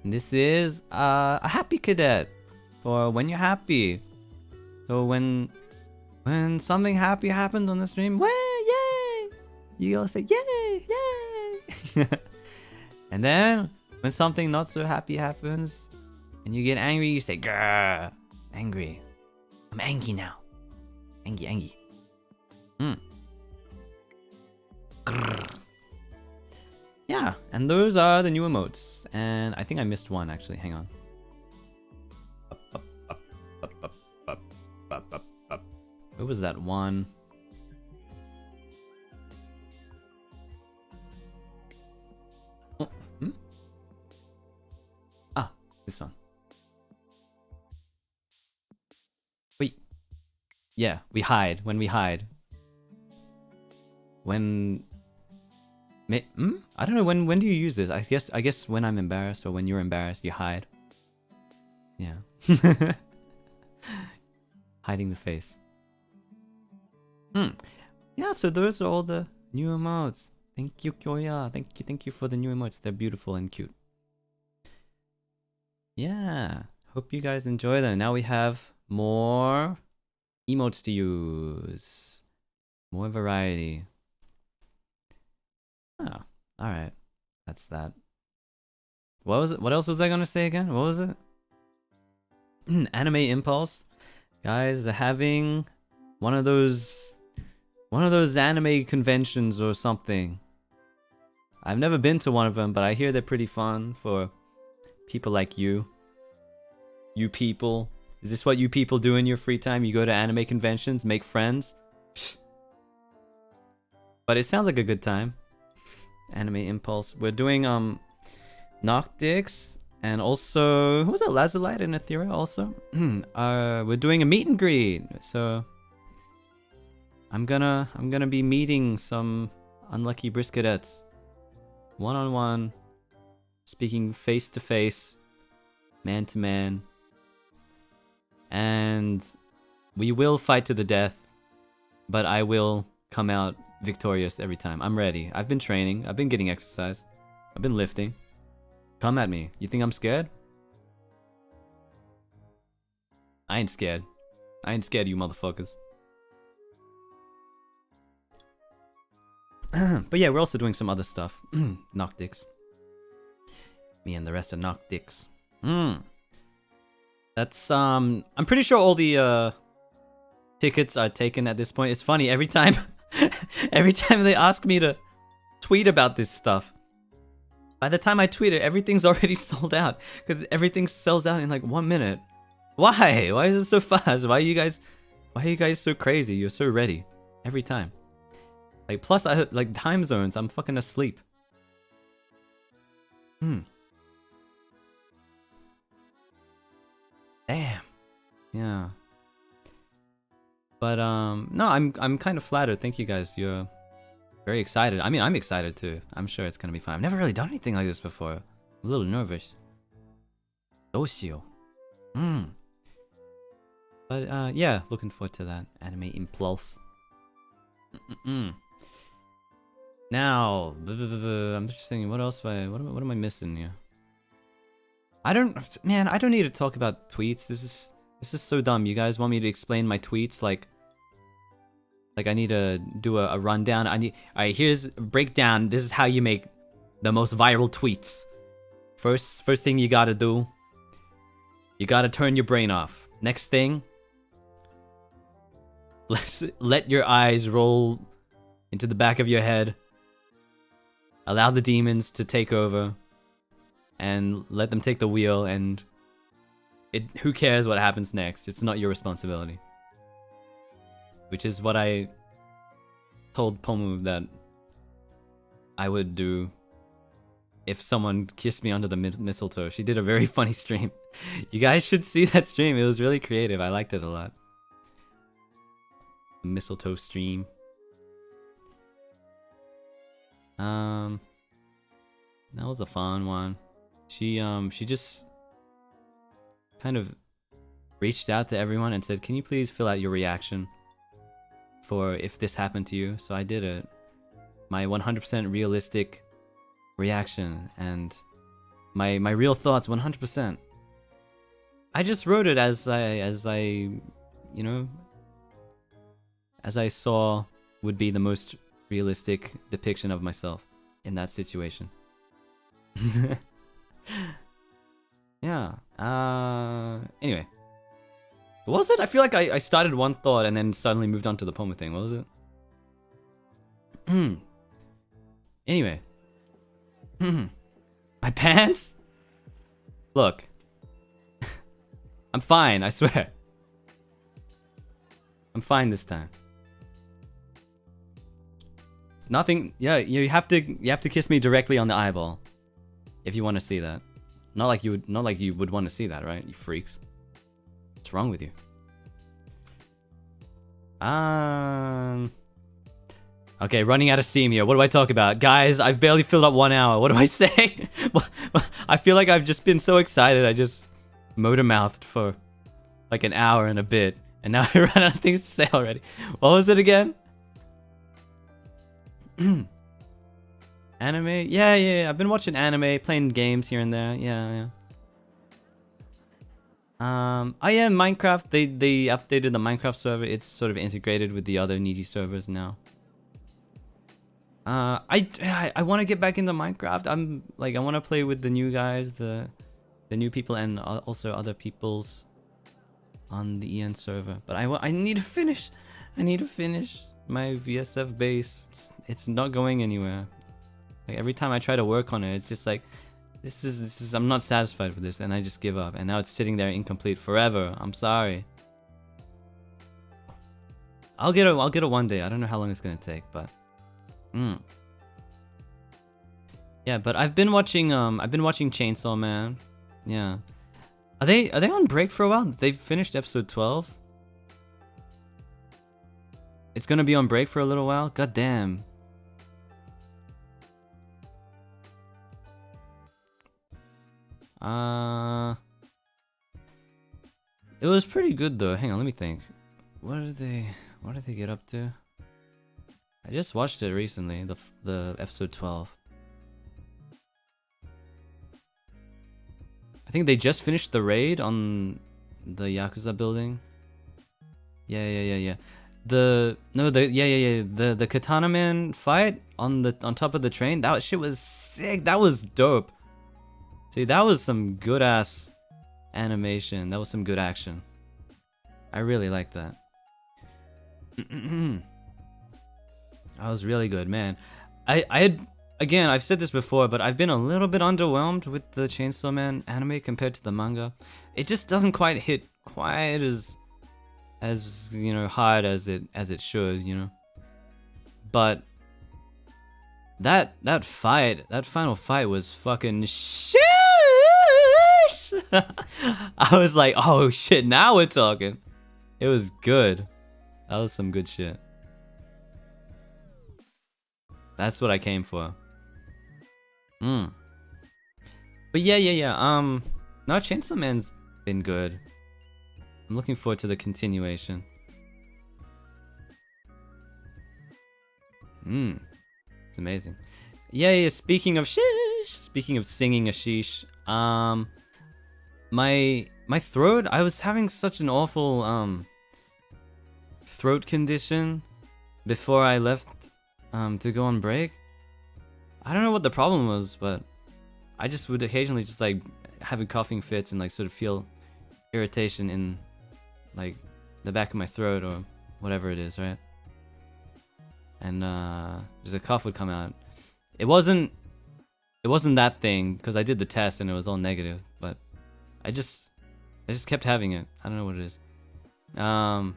Speaker 1: And this is a happy cadet for when you're happy. So when something happy happened on the stream, way, yay! You all say yay, yay! And then when something not so happy happens and you get angry, you say grrr, angry. I'm angry now. Angry. Yeah, and those are the new emotes. And I think I missed one actually. Hang on. Where was that one? Oh, Ah, this one. Wait. Yeah, we hide. When we hide. When... I don't know, when do you use this? I guess when I'm embarrassed or when you're embarrassed, you hide. Yeah. Hiding the face. Yeah, so those are all the new emotes. Thank you, Kyoya. Thank you for the new emotes. They're beautiful and cute. Yeah. Hope you guys enjoy them. Now we have more emotes to use. More variety. Oh, alright. That's that. What was it? What else was I gonna say again? What was it? Anime Impulse. Guys, having one of those anime conventions or something. I've never been to one of them, but I hear they're pretty fun for people like you. You people. Is this what you people do in your free time? You go to anime conventions, make friends? But it sounds like a good time. Anime Impulse. We're doing Noctix and also who was that? Lazulite and Ethereal also. We're doing a meet and greet. So I'm gonna be meeting some unlucky Briskadets. One-on-one. Speaking face to face. Man to man. And we will fight to the death. But I will come out victorious every time. I'm ready. I've been training. I've been getting exercise. I've been lifting. Come at me. You think I'm scared? I ain't scared. I ain't scared of you motherfuckers. But yeah, we're also doing some other stuff. Noctix. Me and the rest of Noctix. That's I'm pretty sure all the tickets are taken at this point. It's funny, every time every time they ask me to tweet about this stuff, by the time I tweet it, everything's already sold out. Because everything sells out in like 1 minute. Why? Why is it so fast? Why are you guys so crazy? You're so ready. Every time. Like, plus, like, time zones. I'm fucking asleep. Damn. Yeah. But, no, I'm kind of flattered. Thank you guys. You're very excited. I mean, I'm excited too. I'm sure it's gonna be fun. I've never really done anything like this before. I'm a little nervous. Doshio. But, yeah, looking forward to that. Anime Impulse. Now, I'm just thinking, what else what am I missing here? I don't need to talk about tweets. This is so dumb. You guys want me to explain my tweets like I need to do a rundown. Alright, here's a breakdown. This is how you make the most viral tweets. First thing you gotta do, you gotta turn your brain off. Next thing, let your eyes roll into the back of your head allow the demons to take over and let them take the wheel, and who cares what happens next? It's not your responsibility. Which is what I told Pomu that I would do if someone kissed me under the mistletoe. She did a very funny stream. You guys should see that stream. It was really creative. I liked it a lot. Mistletoe stream. That was a fun one. She just kind of reached out to everyone and said, "Can you please fill out your reaction for if this happened to you?" So I did it. My 100% realistic reaction and my real thoughts 100%. I just wrote it as I you know, as I saw would be the most realistic depiction of myself in that situation. Yeah. Anyway. What was it? I feel like I started one thought and then suddenly moved on to the Poma thing. What was it? Anyway. My pants? Look. I'm fine, I swear. I'm fine this time. Nothing. Yeah, you have to kiss me directly on the eyeball if you want to see that. Not like you would want to see that, right? You freaks. What's wrong with you? Okay, running out of steam here. What do I talk about? Guys, I've barely filled up 1 hour. What do I say? I feel like I've just been so excited. I just motor-mouthed for like an hour and a bit. And now I run out of things to say already. What was it again? Anime? Yeah. I've been watching anime, playing games here and there. Yeah. Oh yeah, Minecraft. They updated the Minecraft server. It's sort of integrated with the other NIJI servers now. I want to get back into Minecraft. I want to play with the new guys, the new people, and also other people's on the EN server. But I need to finish. I need to finish my VSF base. It's not going anywhere. Like every time I try to work on it, it's just like this is I'm not satisfied with this, and I just give up. And now it's sitting there incomplete forever. I'm sorry. I'll get it one day. I don't know how long it's gonna take, but yeah. But I've been watching Chainsaw Man. Yeah. Are they on break for a while? They've finished episode 12. It's gonna be on break for a little while. God damn. It was pretty good though. Hang on, let me think. What did they get up to? I just watched it recently, the episode 12. I think they just finished the raid on the Yakuza building. Yeah. The Katana Man fight on top of the train. That shit was sick. That was dope. See, that was some good ass animation. That was some good action. I really like that. That was really good, man. Again, I've said this before, but I've been a little bit underwhelmed with the Chainsaw Man anime compared to the manga. It just doesn't quite hit quite as you know, hard as it should, you know. But that final fight was fucking shit. I was like, oh shit, now we're talking. It was good. That was some good shit. That's what I came for. But yeah. No, Chainsaw Man's been good. I'm looking forward to the continuation. It's amazing. Yeah. Speaking of singing a sheesh, my throat. I was having such an awful throat condition before I left to go on break. I don't know what the problem was, but I just would occasionally just like have coughing fits and like sort of feel irritation in like the back of my throat or whatever it is, right? And just a cough would come out. It wasn't that thing because I did the test and it was all negative, but I just kept having it. I don't know what it is. But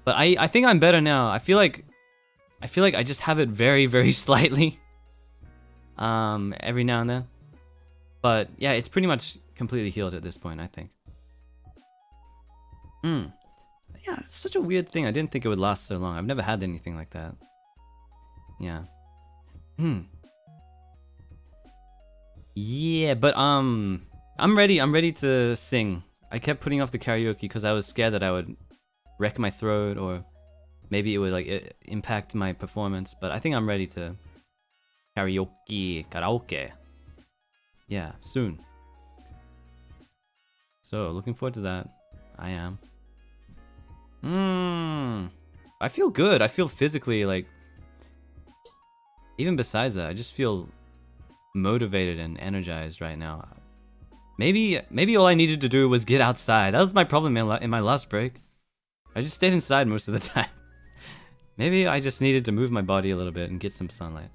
Speaker 1: I think I'm better now. I feel like I just have it very, very slightly. Every now and then. But yeah, it's pretty much completely healed at this point, I think. Yeah, it's such a weird thing. I didn't think it would last so long. I've never had anything like that. Yeah. Yeah, but I'm ready to sing. I kept putting off the karaoke because I was scared that I would wreck my throat or maybe it would like impact my performance, but I think I'm ready to karaoke. Yeah, soon. So, looking forward to that. I am. I feel good. I feel physically like even besides that, I just feel motivated and energized right now. Maybe all I needed to do was get outside. That was my problem in my last break. I just stayed inside most of the time. Maybe I just needed to move my body a little bit and get some sunlight.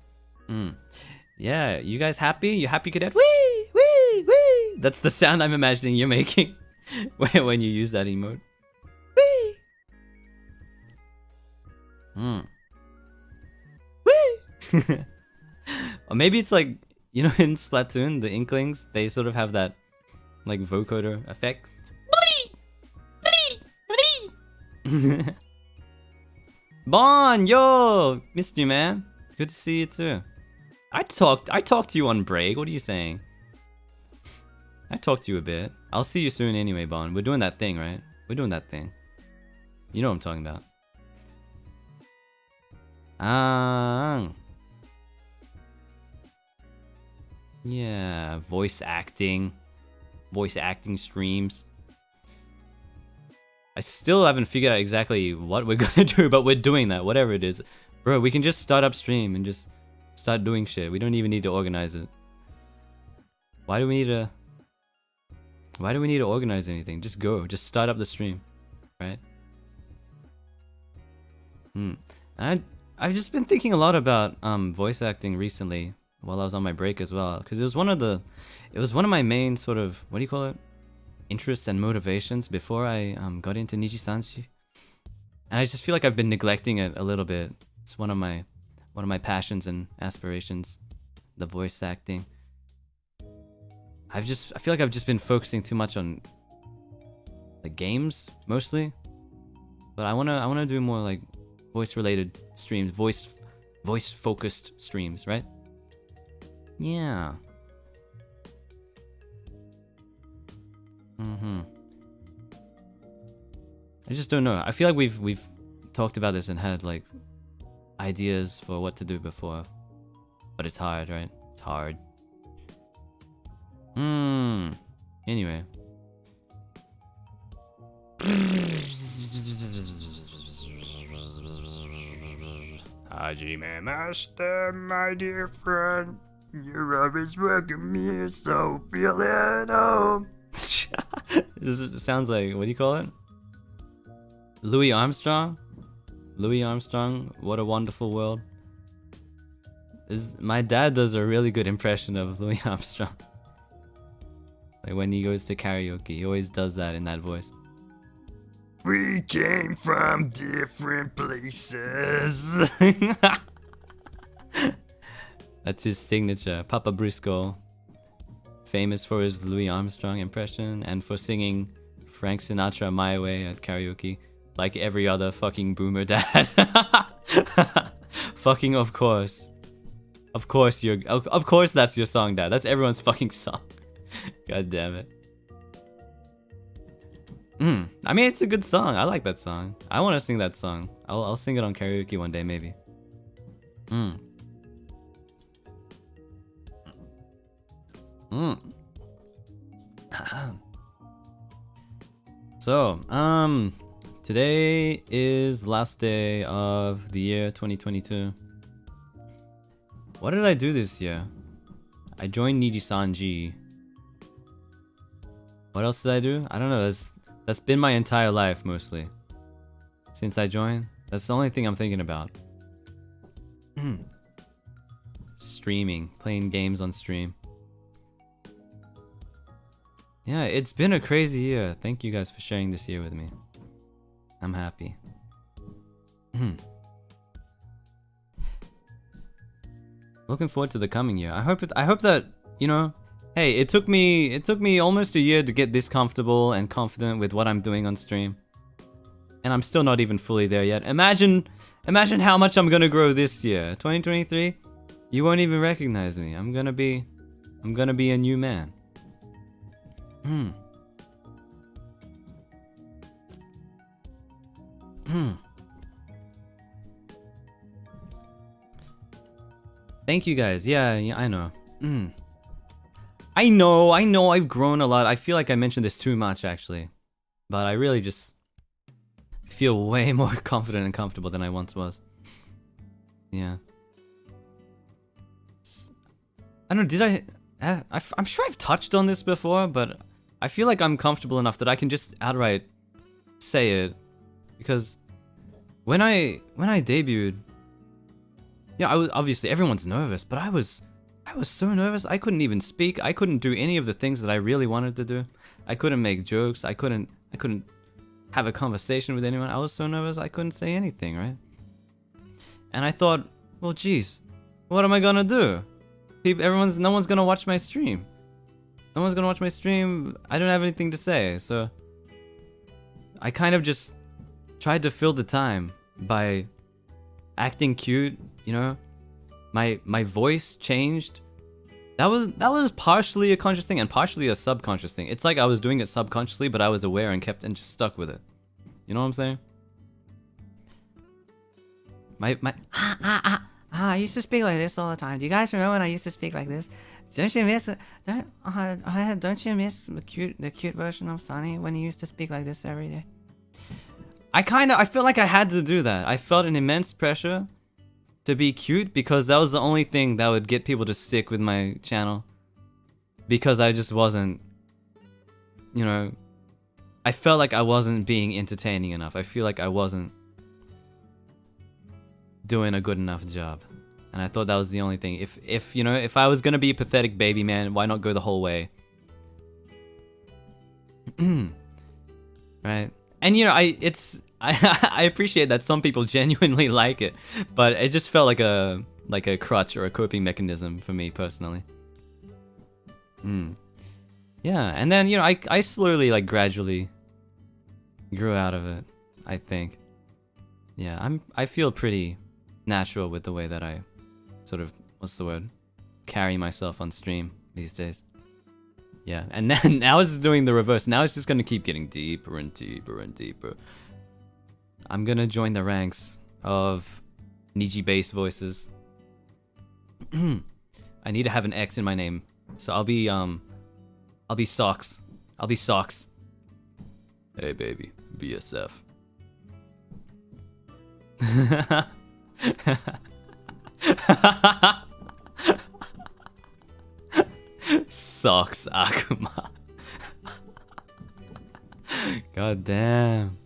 Speaker 1: Yeah, you guys happy? You happy, cadet? Wee! Wee! Wee! That's the sound I'm imagining you're making when you use that emote. Wee! Wee! Or maybe it's like, you know, in Splatoon, the Inklings, they sort of have that like vocoder effect. Bon, yo! Missed you, man. Good to see you too. I talked to you on break. What are you saying? I talked to you a bit. I'll see you soon anyway, Bon. We're doing that thing, right? We're doing that thing. You know what I'm talking about. Yeah, voice acting streams. I still haven't figured out exactly what we're gonna do, but we're doing that, whatever it is. Bro, we can just start up stream and just start doing shit. We don't even need to organize it. Why do we need to organize anything? Just go, just start up the stream, right? I've just been thinking a lot about voice acting recently while I was on my break as well, because it was one of my main sort of, what do you call it, interests and motivations before I got into NIJISANJI, and I just feel like I've been neglecting it a little bit. It's one of my passions and aspirations, the voice acting. I feel like I've just been focusing too much on the games mostly, but I wanna do more like voice related streams, voice focused streams, right? Yeah. I just don't know. I feel like we've talked about this and had like ideas for what to do before, but it's hard, right? It's hard. Anyway. Hajime Master, my dear friend. You're always welcome here, so feel at home. This sounds like, what do you call it? Louis Armstrong? Louis Armstrong, what a wonderful world. My dad does a really good impression of Louis Armstrong. Like when he goes to karaoke, he always does that in that voice. We came from different places. That's his signature. Papa Brisko, famous for his Louis Armstrong impression and for singing Frank Sinatra My Way at karaoke, like every other fucking boomer dad. Fucking of course. Of course that's your song, Dad. That's everyone's fucking song. God damn it. I mean, it's a good song. I like that song. I want to sing that song. I'll sing it on karaoke one day, maybe. So, today is last day of the year 2022. What did I do this year? I joined NIJISANJI. What else did I do? I don't know. That's been my entire life mostly. Since I joined, that's the only thing I'm thinking about. streaming, playing games on stream. Yeah, it's been a crazy year. Thank you guys for sharing this year with me. I'm happy. Looking forward to the coming year. I hope that, you know, hey, it took me almost a year to get this comfortable and confident with what I'm doing on stream. And I'm still not even fully there yet. Imagine how much I'm gonna grow this year. 2023, you won't even recognize me. I'm gonna be a new man. Thank you guys. Yeah, I know. I know I've grown a lot. I feel like I mentioned this too much actually. But I really just feel way more confident and comfortable than I once was. Yeah. I don't know, I'm sure I've touched on this before, but I feel like I'm comfortable enough that I can just outright say it. Because when I debuted, yeah, I was obviously everyone's nervous, but I was so nervous. I couldn't even speak. I couldn't do any of the things that I really wanted to do. I couldn't make jokes. I couldn't have a conversation with anyone. I was so nervous I couldn't say anything, right? And I thought, well, geez, what am I gonna do? No one's gonna watch my stream. No one's gonna watch my stream. I don't have anything to say, so I kind of just tried to fill the time by acting cute, you know? My voice changed. That was partially a conscious thing and partially a subconscious thing. It's like I was doing it subconsciously, but I was aware and just stuck with it. You know what I'm saying?
Speaker 2: I used to speak like this all the time. Do you guys remember when I used to speak like this? Don't you miss the cute version of Sonny when he used to speak like this every day?
Speaker 1: I feel like I had to do that. I felt an immense pressure to be cute because that was the only thing that would get people to stick with my channel. Because I just wasn't, you know, I felt like I wasn't being entertaining enough. I feel like I wasn't doing a good enough job. And I thought that was the only thing. If you know, if I was gonna be a pathetic baby man, why not go the whole way? Right? And you know, I appreciate that some people genuinely like it, but it just felt like a crutch or a coping mechanism for me personally. Yeah, and then you know, I slowly, like, gradually grew out of it, I think. Yeah, I feel pretty natural with the way that I sort of, what's the word, carry myself on stream these days. Yeah, and now it's doing the reverse. Now it's just gonna keep getting deeper and deeper and deeper. I'm gonna join the ranks of Niji bass voices. I need to have an X in my name, so I'll be Socks. I'll be Socks. Hey baby, BSF. Socks Akuma. God damn.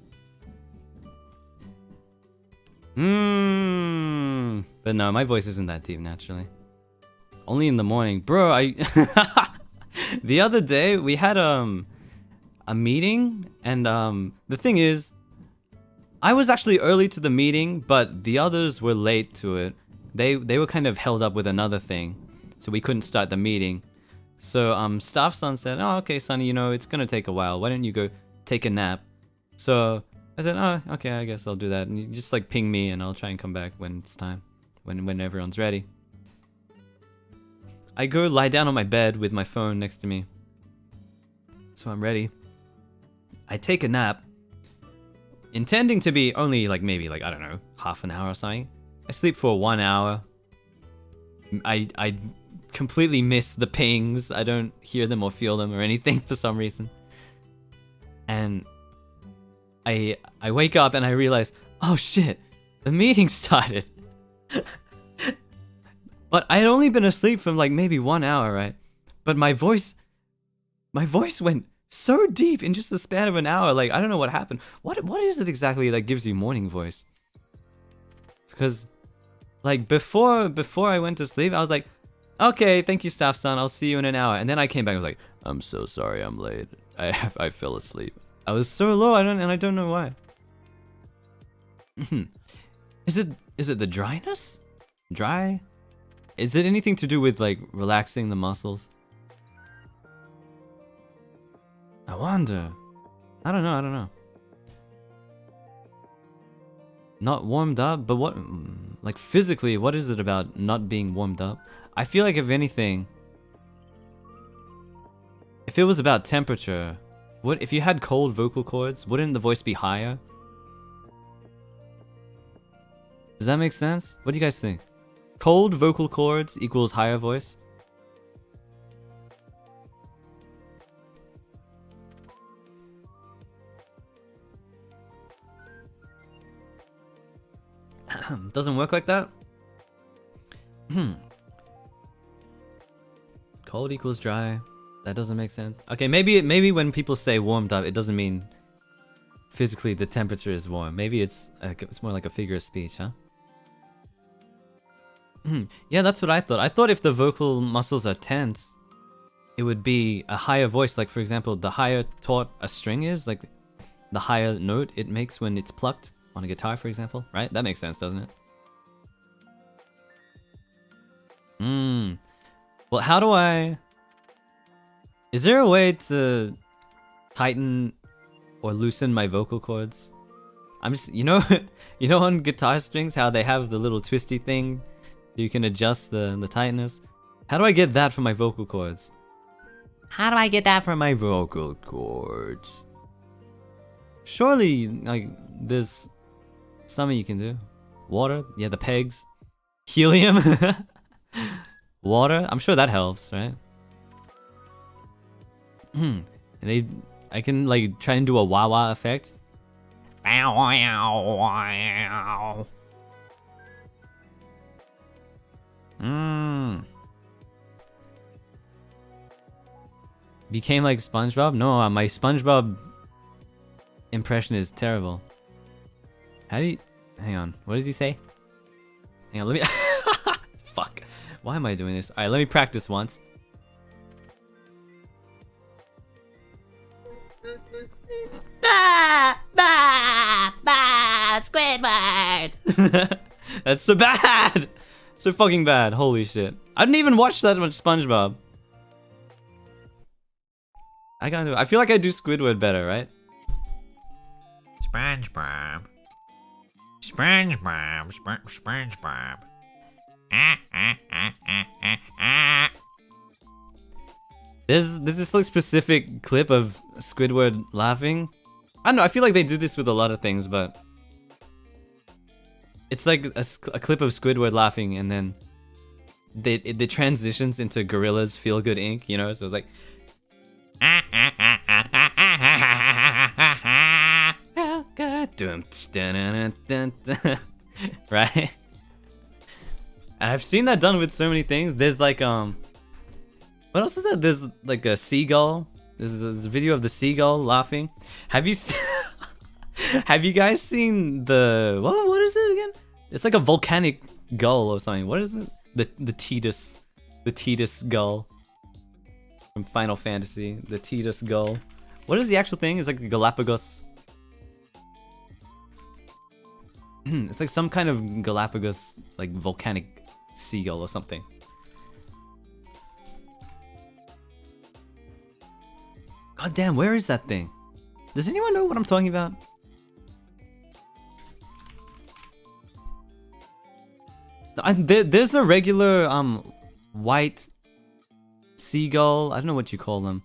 Speaker 1: But no, my voice isn't that deep naturally. Only in the morning. Bro, the other day we had a meeting, and the thing is, I was actually early to the meeting, but the others were late to it. They were kind of held up with another thing, so we couldn't start the meeting. So Staff Son said, "Oh, okay, Sonny, you know, it's gonna take a while. Why don't you go take a nap?" So I said, "Oh, okay, I guess I'll do that." And you just like ping me, and I'll try and come back when it's time, when everyone's ready. I go lie down on my bed with my phone next to me, so I'm ready. I take a nap, intending to be only like maybe like, I don't know, half an hour or something. I sleep for 1 hour. I completely miss the pings. I don't hear them or feel them or anything for some reason. And I wake up and I realize, oh shit, the meeting started. But I had only been asleep for like maybe 1 hour, right? But my voice went so deep in just the span of an hour. Like, I don't know what happened. What is it exactly that gives you morning voice? Because like before I went to sleep, I was like, Okay, thank you, staff son. I'll see you in an hour. And then I came back. I was like, I'm so sorry, I'm late. I fell asleep. I was so low. I don't know why. Is it the dryness? Dry? Is it anything to do with like relaxing the muscles? I wonder. I don't know. Not warmed up, but what, like physically, what is it about not being warmed up? I feel like if anything, if it was about temperature, if you had cold vocal cords, wouldn't the voice be higher? Does that make sense? What do you guys think? Cold vocal cords equals higher voice? Doesn't work like that? Cold equals dry. That doesn't make sense. Okay, maybe when people say warmed up, it doesn't mean physically the temperature is warm. Maybe it's more like a figure of speech, huh? Yeah, that's what I thought. I thought if the vocal muscles are tense, it would be a higher voice. Like, for example, the higher taut a string is, like the higher note it makes when it's plucked on a guitar, for example, right? That makes sense, doesn't it? Well, how do I... Is there a way to tighten or loosen my vocal cords? I'm just, you know on guitar strings how they have the little twisty thing you can adjust the tightness? How do I get that for my vocal cords? How do I get that for my vocal cords? Surely, like, there's something you can do. Water? Yeah, the pegs. Helium? Water? I'm sure that helps, right? I can, like, try and do a wah-wah effect. Became like SpongeBob? No, my SpongeBob impression is terrible. How do you... Hang on. What does he say? Hang on, let me... Fuck. Why am I doing this? Alright, let me practice once. Squidward! That's so bad! So fucking bad. Holy shit. I didn't even watch that much SpongeBob. I can't do it. I feel like I do Squidward better, right?
Speaker 3: SpongeBob. SpongeBob. SpongeBob.
Speaker 1: There's this like specific clip of Squidward laughing. I don't know, I feel like they do this with a lot of things, but it's like a clip of Squidward laughing, and then it transitions into Gorilla's Feel Good Inc., you know? So it's like... Right? And I've seen that done with so many things. There's like, what else is that? There's like a seagull. There's a video of the seagull laughing. Have you have you guys seen the... What is it again? It's like a volcanic gull or something. What is it? The Tidus. The Tidus gull. From Final Fantasy. The Tidus gull. What is the actual thing? It's like a Galapagos... It's like some kind of Galapagos, like volcanic seagull or something. God damn, where is that thing? Does anyone know what I'm talking about? There's a regular white seagull. I don't know what you call them.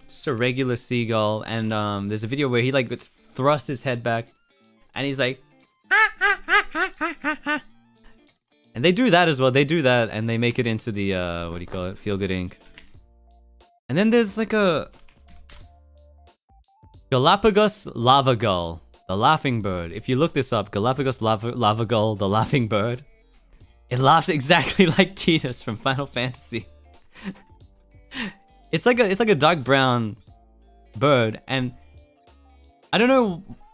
Speaker 1: Just a regular seagull, and there's a video where he like thrusts his head back, and he's like, and they do that as well. They do that, and they make it into the what do you call it? Feel Good Inc. And then there's like a Galapagos lava gull, the laughing bird. If you look this up, Galapagos lava gull, the laughing bird, it laughs exactly like Tidus from Final Fantasy. It's like a dark brown bird, and I don't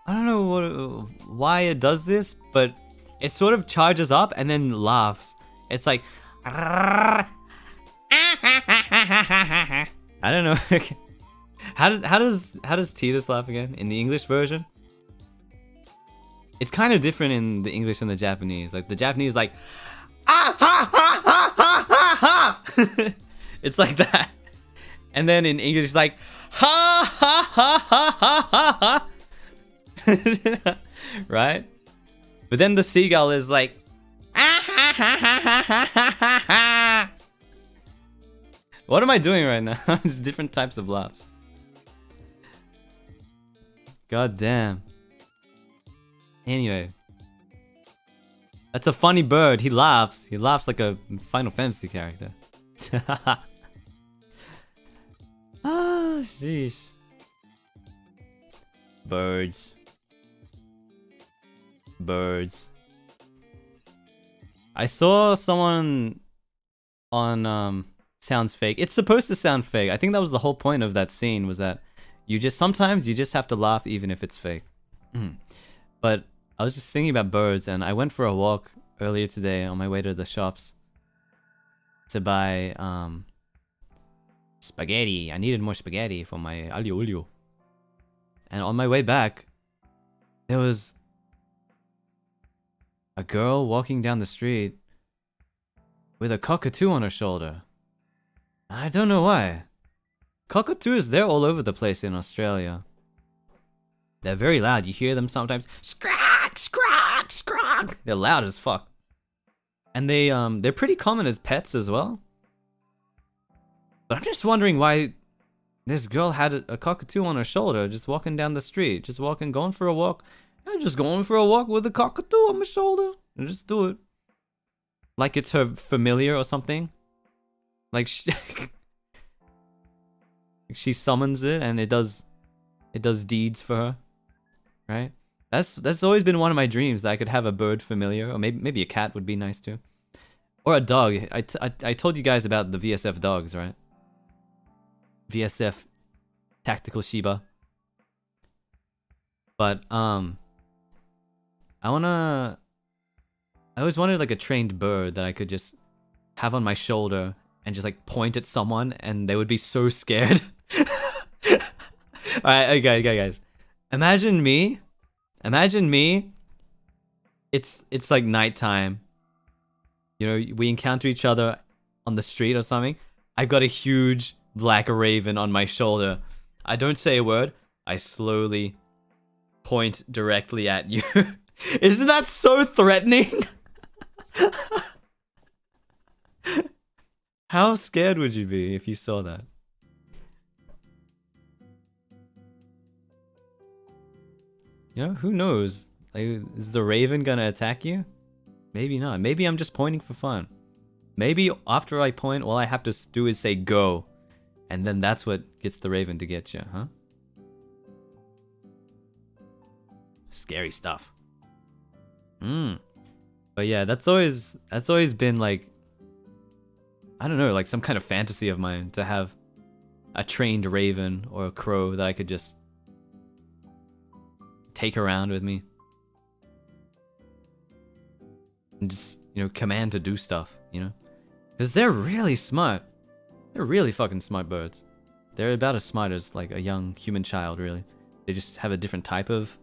Speaker 1: know why it does this, but it sort of charges up and then laughs. It's like I don't know. How does Titus laugh again in the English version? It's kind of different in the English and the Japanese. Like the Japanese, like ah ha ha ha ha ha ha. It's like that, and then in English, it's like ha ha ha ha ha ha. Right? But then the seagull is like ah ha ha ha ha ha ha ha. What am I doing right now? It's different types of laughs. God damn. Anyway. That's a funny bird. He laughs. He laughs like a Final Fantasy character. Ah, sheesh. Birds. Birds. I saw someone on sounds fake. It's supposed to sound fake. I think that was the whole point of that scene, was that sometimes you just have to laugh even if it's fake. But I was just thinking about birds, and I went for a walk earlier today on my way to the shops to buy spaghetti. I needed more spaghetti for my aglio olio. And on my way back, there was a girl walking down the street with a cockatoo on her shoulder. And I don't know why. Cockatoos, they're all over the place in Australia. They're very loud. You hear them sometimes. Scrack, scrack, scrack. They're loud as fuck. And they're pretty common as pets as well. But I'm just wondering why this girl had a cockatoo on her shoulder, just walking down the street, just going for a walk. I'm just going for a walk with a cockatoo on my shoulder. And just do it. Like it's her familiar or something. Like she summons it and it does deeds for her. Right? That's always been one of my dreams, that I could have a bird familiar, or maybe a cat would be nice too. Or a dog. I told you guys about the VSF dogs, right? VSF Tactical Shiba. But I always wanted like a trained bird that I could just have on my shoulder and just like point at someone and they would be so scared. Alright, okay, guys. Imagine me. It's like nighttime. You know, we encounter each other on the street or something. I've got a huge black raven on my shoulder. I don't say a word. I slowly point directly at you. Isn't that so threatening? How scared would you be if you saw that? You know, who knows? Like, is the raven gonna attack you? Maybe not. Maybe I'm just pointing for fun. Maybe after I point, all I have to do is say go. And then that's what gets the raven to get you, huh? Scary stuff. But yeah, that's always been like, I don't know, like some kind of fantasy of mine to have a trained raven or a crow that I could just take around with me. And just, you know, command to do stuff, you know? Because they're really smart. They're really fucking smart birds. They're about as smart as like a young human child, really. They just have a different type of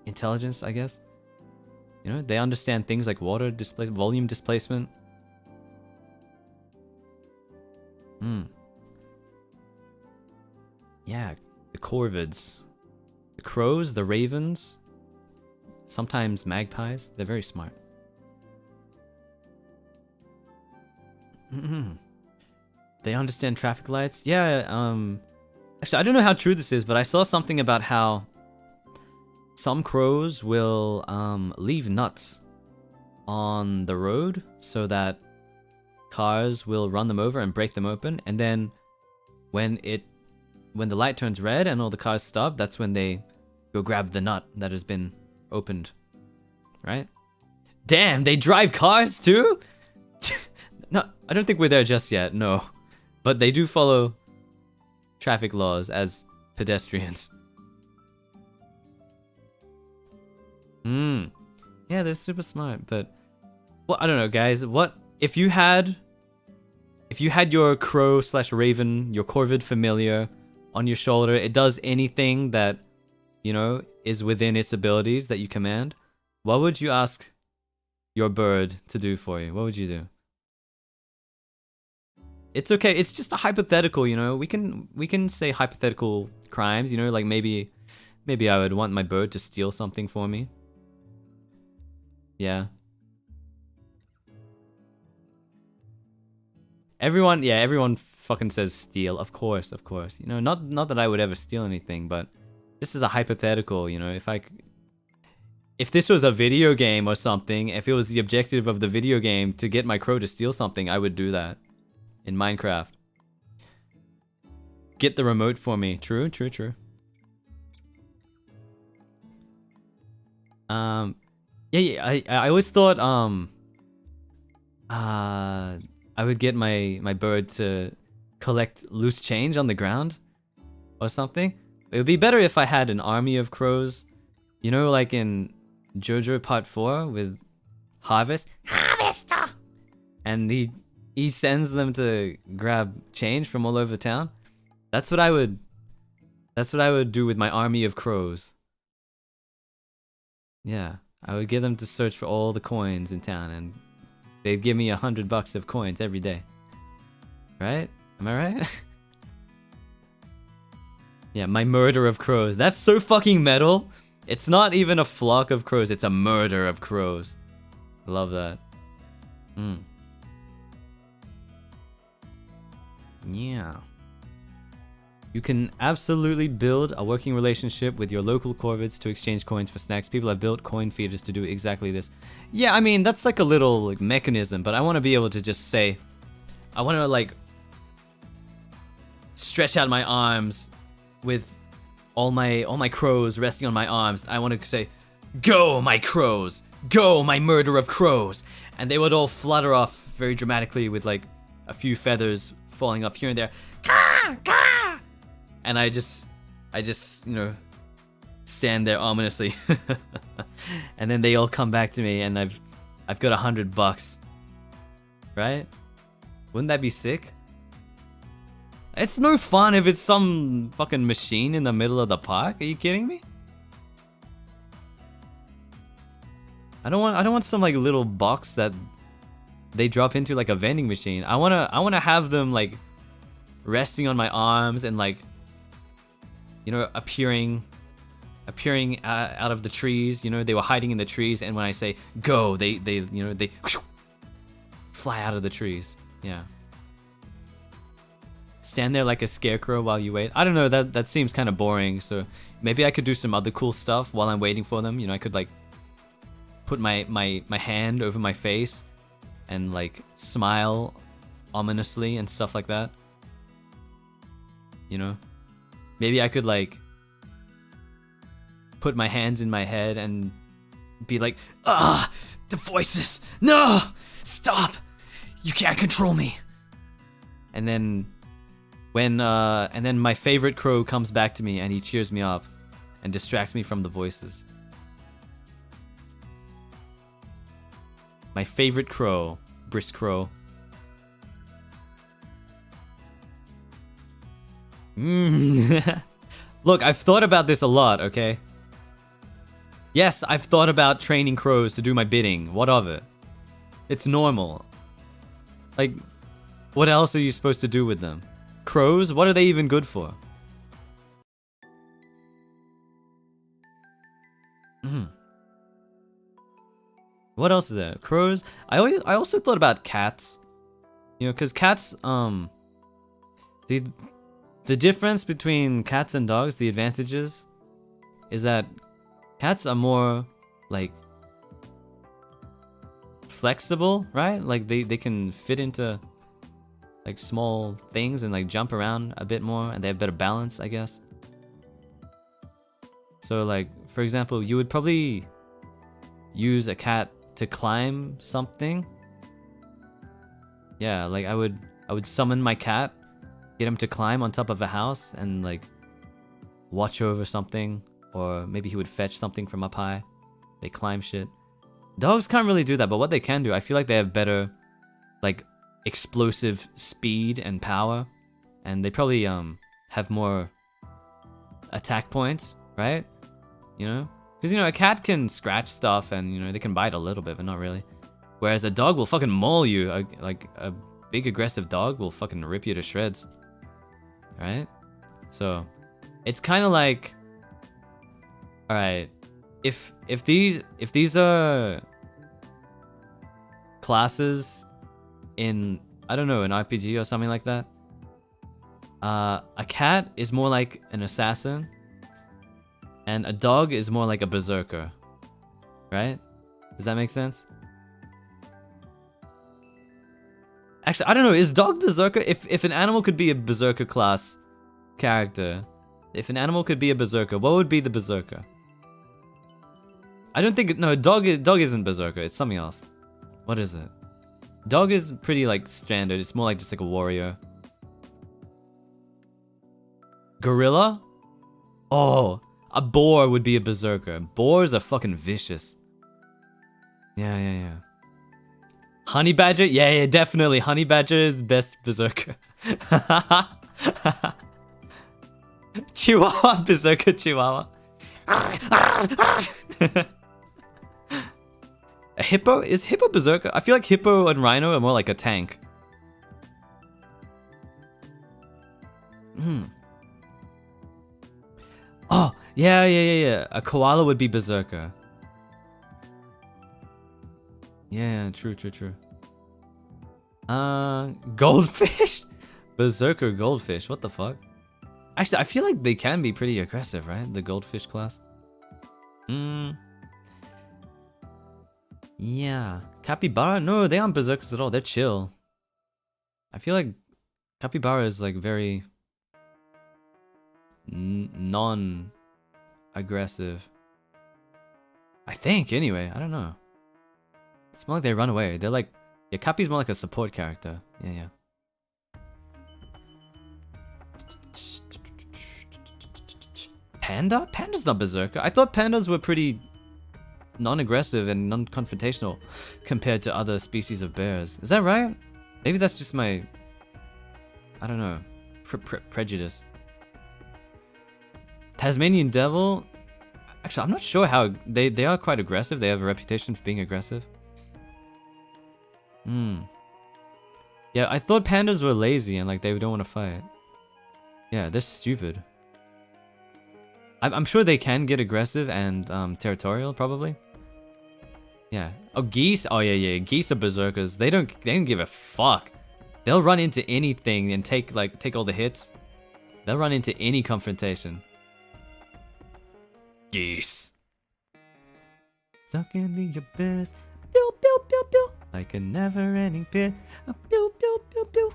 Speaker 1: intelligence, I guess. You know, they understand things like water volume displacement. Yeah, the corvids. The crows, the ravens, sometimes magpies. They're very smart. They understand traffic lights. Yeah, actually, I don't know how true this is, but I saw something about how some crows will leave nuts on the road so that cars will run them over and break them open, and then when the light turns red and all the cars stop, that's when they go grab the nut that has been opened. Right? Damn, they drive cars too? No, I don't think we're there just yet, no. But they do follow traffic laws as pedestrians. Yeah, they're super smart, but Well, I don't know, guys. What if you had your crow / raven, your corvid familiar, on your shoulder? It does anything that, you know, is within its abilities that you command. What would you ask your bird to do for you? What would you do? It's okay. It's just a hypothetical, you know. We can say hypothetical crimes, you know, like maybe I would want my bird to steal something for me. Yeah. Everyone fucking says steal. Of course. You know, not that I would ever steal anything, but this is a hypothetical, you know. If this was a video game or something, if it was the objective of the video game to get my crow to steal something, I would do that. In Minecraft. Get the remote for me. True. I always thought I would get my bird to collect loose change on the ground or something. It would be better if I had an army of crows. You know, like in JoJo Part 4 with Harvester. And he sends them to grab change from all over town. That's what I would do with my army of crows. Yeah, I would get them to search for all the coins in town, and they'd give me $100 of coins every day. Right? Am I right? Yeah, my murder of crows. That's so fucking metal. It's not even a flock of crows, it's a murder of crows. I love that. Yeah. You can absolutely build a working relationship with your local corvids to exchange coins for snacks. People have built coin feeders to do exactly this. Yeah, I mean, that's like a little like mechanism, but I want to be able to just say, I want to like stretch out my arms with all my crows resting on my arms. I want to say, "Go, my crows! Go, my murder of crows!" And they would all flutter off very dramatically with like a few feathers falling up here and there. Caw, caw! And I just, you know, stand there ominously. And then they all come back to me, and I've got $100. Right? Wouldn't that be sick? It's no fun if it's some fucking machine in the middle of the park. Are you kidding me? I don't want some like little box that they drop into like a vending machine. I wanna have them like resting on my arms and like, you know, appearing out of the trees. You know, they were hiding in the trees, and when I say go, they you know, they fly out of the trees. Yeah. Stand there like a scarecrow while you wait. I don't know, that seems kind of boring, so maybe I could do some other cool stuff while I'm waiting for them. You know, I could like put my hand over my face and like smile ominously and stuff like that. You know, maybe I could like put my hands in my head and be like, "Ah, the voices, no, stop, you can't control me." And then and then my favorite crow comes back to me and he cheers me up and distracts me from the voices. My favorite crow, Brisko. Look, I've thought about this a lot, okay? Yes, I've thought about training crows to do my bidding. What of it? It's normal. Like, what else are you supposed to do with them? Crows? What are they even good for? What else is there? Crows? I also thought about cats. You know, because cats, the difference between cats and dogs, the advantages, is that cats are more, like, flexible, right? Like, they can fit into, like, small things and, like, jump around a bit more, and they have better balance, I guess. So, like, for example, you would probably use a cat to climb something. Yeah, like, I would summon my cat, get him to climb on top of a house and like watch over something, or maybe he would fetch something from up high. They climb shit. Dogs can't really do that, but what they can do, I feel like they have better, like, explosive speed and power, and they probably have more attack points, right? You know, because a cat can scratch stuff and they can bite a little bit, but not really. Whereas a dog will fucking maul you. Like a big aggressive dog will fucking rip you to shreds, right? So it's kind of like, all right, if these are classes in, I don't know, an RPG or something like that, a cat is more like an assassin and a dog is more like a berserker, right? Does that make sense? Actually, I don't know, is dog berserker? If an animal could be a berserker class character, if an animal could be a berserker, what would be the berserker? I don't think, no, dog isn't berserker, it's something else. What is it? Dog is pretty like standard, it's more like just like a warrior. Gorilla? Oh, a boar would be a berserker. Boars are fucking vicious. Yeah. Honey badger? Yeah, definitely. Honey badger is best berserker. Chihuahua, berserker chihuahua. A hippo? Is hippo berserker? I feel like hippo and rhino are more like a tank. Oh, yeah. A koala would be berserker. Yeah, true. Goldfish? Berserker goldfish, what the fuck? Actually, I feel like they can be pretty aggressive, right? The goldfish class. Yeah. Capybara? No, they aren't berserkers at all. They're chill. I feel like capybara is like very non-aggressive. I think, anyway. I don't know. It's more like they run away. They're like... Yeah, Cappy's more like a support character. Yeah. Panda? Panda's not berserker. I thought pandas were pretty non-aggressive and non-confrontational compared to other species of bears. Is that right? Maybe that's just my... I don't know. Prejudice. Tasmanian devil? Actually, I'm not sure how... They are quite aggressive. They have a reputation for being aggressive. Yeah, I thought pandas were lazy and like they don't want to fight. Yeah, they're stupid. I'm sure they can get aggressive and territorial, probably. Yeah. Oh, geese. Oh yeah. Geese are berserkers. They don't give a fuck. They'll run into anything and take all the hits. They'll run into any confrontation. Geese. Stuck in the abyss. Pew pew pew pew. Like a never-ending pit. Pew pew pew pew.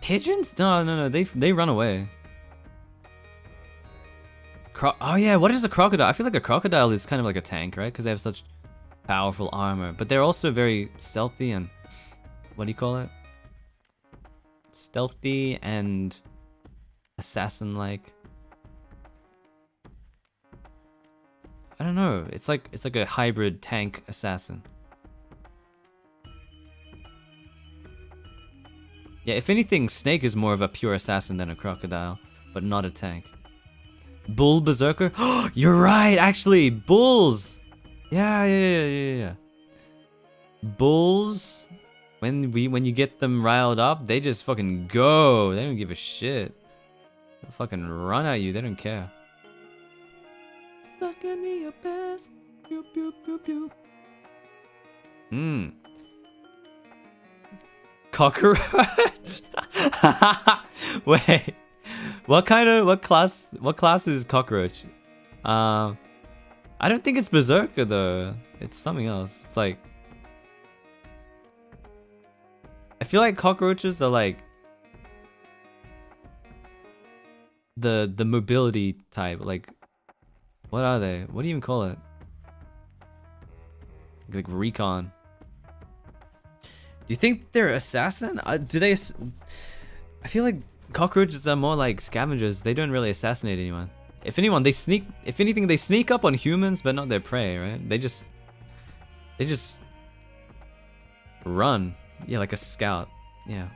Speaker 1: Pigeons? No. They run away. Oh yeah, what is a crocodile? I feel like a crocodile is kind of like a tank, right? Because they have such powerful armor. But they're also very stealthy and... What do you call it? Stealthy and... assassin-like. I don't know. It's like a hybrid tank assassin. Yeah, if anything, Snake is more of a pure assassin than a crocodile, but not a tank. Bull berserker? You're right, actually, bulls. Yeah. Bulls, when you get them riled up, they just fucking go. They don't give a shit. They'll fucking run at you. They don't care. Stuck in the abyss. Pew pew pew pew. Cockroach? Wait. What class is cockroach? I don't think it's berserker though. It's something else. It's like, I feel like cockroaches are like the mobility type. Like, what are they? What do you even call it? Like recon. Do you think they're assassin? Do they? I feel like cockroaches are more like scavengers. They don't really assassinate anyone. If anyone, they sneak. If anything, they sneak up on humans, but not their prey, right? They just run. Yeah, like a scout. Yeah.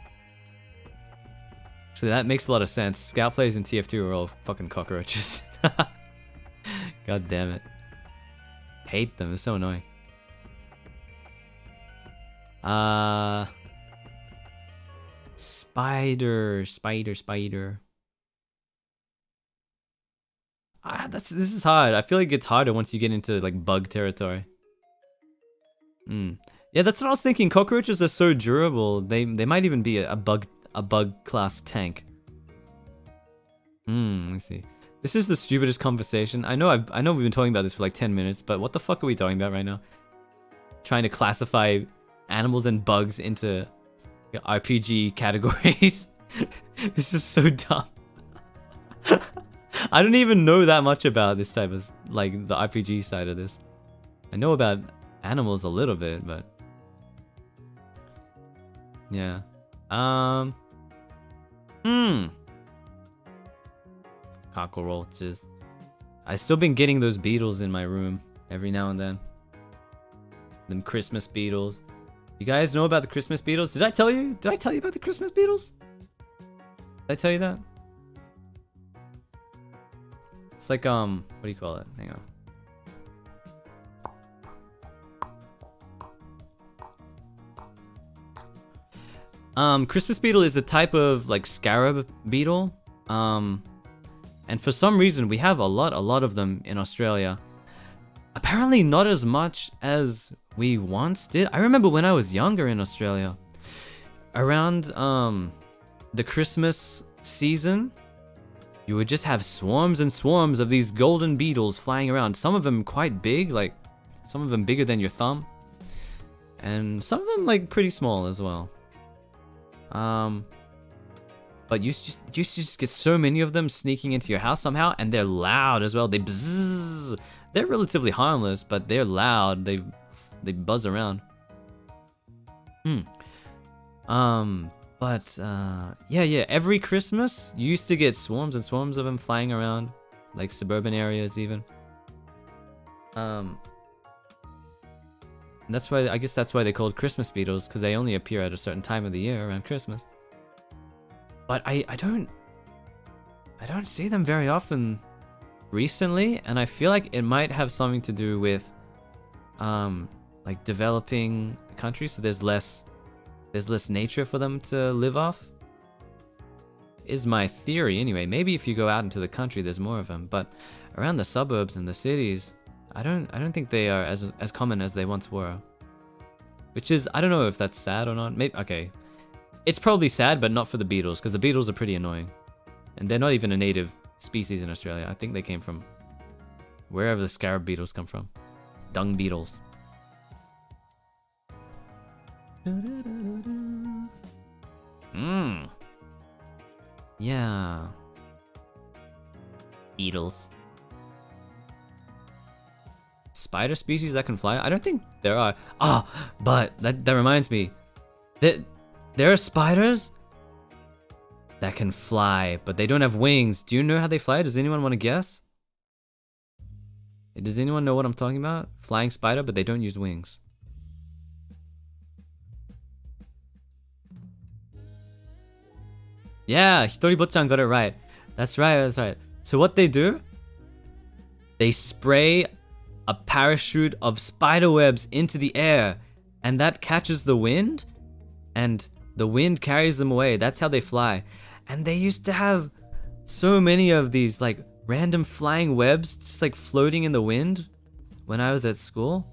Speaker 1: So that makes a lot of sense. Scout players in TF2 are all fucking cockroaches. God damn it. Hate them. It's so annoying. Spider. This is hard. I feel like it's harder once you get into like bug territory. Yeah, that's what I was thinking. Cockroaches are so durable. They might even be a bug class tank. Let's see. This is the stupidest conversation. I know we've been talking about this for like 10 minutes, but what the fuck are we talking about right now? Trying to classify animals and bugs into RPG categories. This is so dumb. I don't even know that much about this type of, like, the RPG side of this. I know about animals a little bit, but yeah. Cockroaches. I've still been getting those beetles in my room every now and then. Them Christmas beetles. You guys know about the Christmas beetles? Did I tell you? Did I tell you about the Christmas beetles? Did I tell you that? It's like, what do you call it? Hang on. Christmas beetle is a type of like scarab beetle. And for some reason we have a lot of them in Australia. Apparently not as much as we once did. I remember when I was younger in Australia, around the Christmas season, you would just have swarms and swarms of these golden beetles flying around. Some of them quite big, like some of them bigger than your thumb, and some of them like pretty small as well. But you used to just get so many of them sneaking into your house somehow, and they're loud as well. They buzz. They're relatively harmless, but they're loud. They buzz around. Yeah. Every Christmas, you used to get swarms and swarms of them flying around, like suburban areas even. That's why I guess that's why they're called Christmas beetles, because they only appear at a certain time of the year around Christmas. But I don't see them very often recently, and I feel like it might have something to do with like developing countries, so there's less nature for them to live off. Is my theory anyway. Maybe if you go out into the country there's more of them, but around the suburbs and the cities, I don't think they are as common as they once were. Which is, I don't know if that's sad or not. Maybe, okay. It's probably sad, but not for the beetles, because the beetles are pretty annoying. And they're not even a native species in Australia. I think they came from wherever the scarab beetles come from. Dung beetles. Yeah. Beetles. Spider species that can fly? I don't think there are. But that reminds me. There are spiders that can fly, but they don't have wings. Do you know how they fly? Does anyone want to guess? Does anyone know what I'm talking about? Flying spider, but they don't use wings. Yeah, Hitoribot-chan got it right. That's right. So what they do? They spray a parachute of spider webs into the air, and that catches the wind, and the wind carries them away. That's how they fly. And they used to have so many of these like random flying webs just like floating in the wind when I was at school.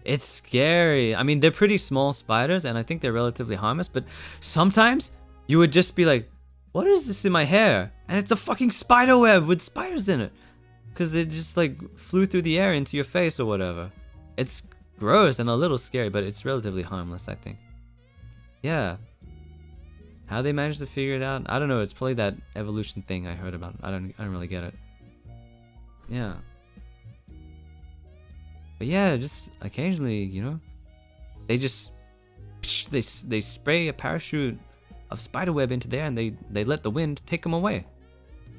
Speaker 1: It's scary. I mean, they're pretty small spiders, and I think they're relatively harmless, but sometimes you would just be like, what is this in my hair? And it's a fucking spider web with spiders in it, because it just like flew through the air into your face or whatever. It's gross and a little scary, but it's relatively harmless, I think. Yeah. How they managed to figure it out? I don't know. It's probably that evolution thing I heard about. I don't really get it. Yeah. But yeah, just occasionally, you know, they spray a parachute of spider web into there, and they let the wind take them away.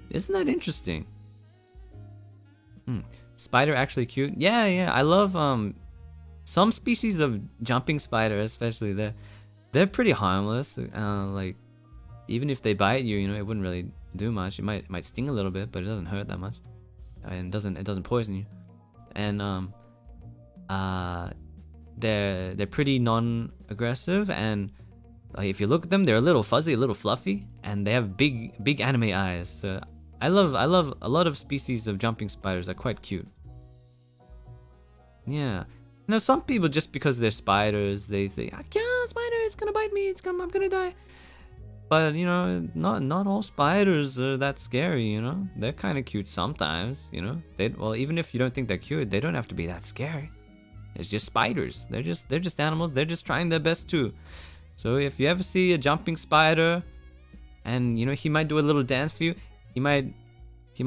Speaker 1: Isn't that interesting? Spider actually cute? Yeah. I love some species of jumping spider, especially they're pretty harmless. Like even if they bite you, you know, it wouldn't really do much. It might sting a little bit, but it doesn't hurt that much, and it doesn't poison you. And they're pretty non-aggressive, and like if you look at them, they're a little fuzzy, a little fluffy, and they have big anime eyes. So I love a lot of species of jumping spiders. Are quite cute. Yeah. Now some people, just because they're spiders, they think, I can't, spider, it's gonna bite me, I'm gonna die. But you know, not all spiders are that scary, you know? They're kind of cute sometimes, you know? Well, even if you don't think they're cute, they don't have to be that scary. It's just spiders. They're just animals. They're just trying their best too. So if you ever see a jumping spider, and you know, he might do a little dance for you, he might you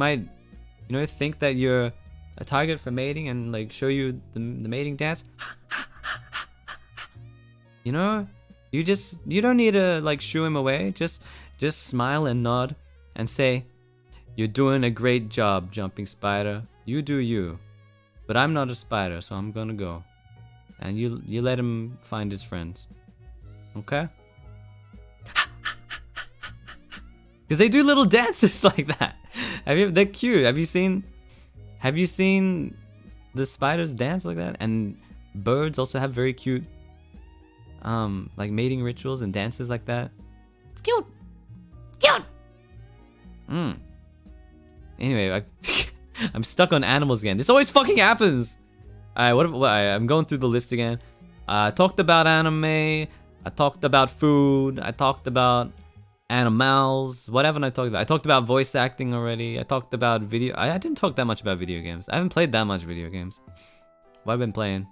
Speaker 1: know, think that you're a target for mating and like show you the mating dance. You know, you don't need to like shoo him away. Just smile and nod and say, "You're doing a great job, jumping spider. You do you. But I'm not a spider, so I'm gonna go." And you let him find his friends. Okay? Because they do little dances like that. They're cute. Have you seen the spiders dance like that? And birds also have very cute like mating rituals and dances like that. It's cute. Anyway, I'm stuck on animals again. This always fucking happens. Alright, I'm going through the list again. I talked about anime. I talked about food. I talked about animals. What haven't I talked about? I talked about voice acting already. I talked about video. I didn't talk that much about video games. I haven't played that much video games. What have I been playing?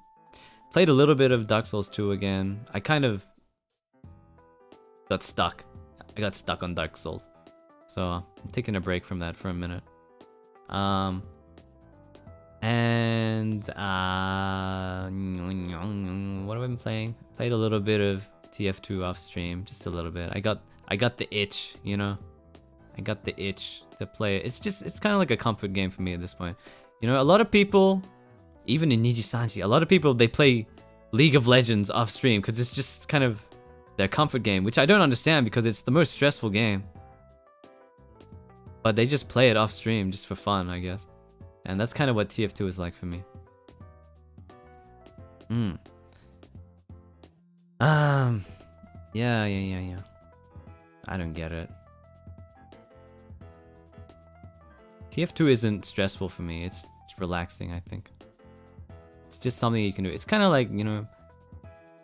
Speaker 1: Played a little bit of Dark Souls 2 again. I kind of got stuck. I got stuck on Dark Souls. So I'm taking a break from that for a minute. And what have I been playing? Played a little bit of TF2 off stream, just a little bit. I got the itch, you know. I got the itch to play it. It's kind of like a comfort game for me at this point. You know, a lot of people, even in NIJISANJI, a lot of people, they play League of Legends off stream because it's just kind of their comfort game, which I don't understand because it's the most stressful game. But they just play it off stream just for fun, I guess. And that's kind of what TF2 is like for me. Yeah. I don't get it. TF2 isn't stressful for me. It's relaxing, I think. It's just something you can do. It's kind of like, you know,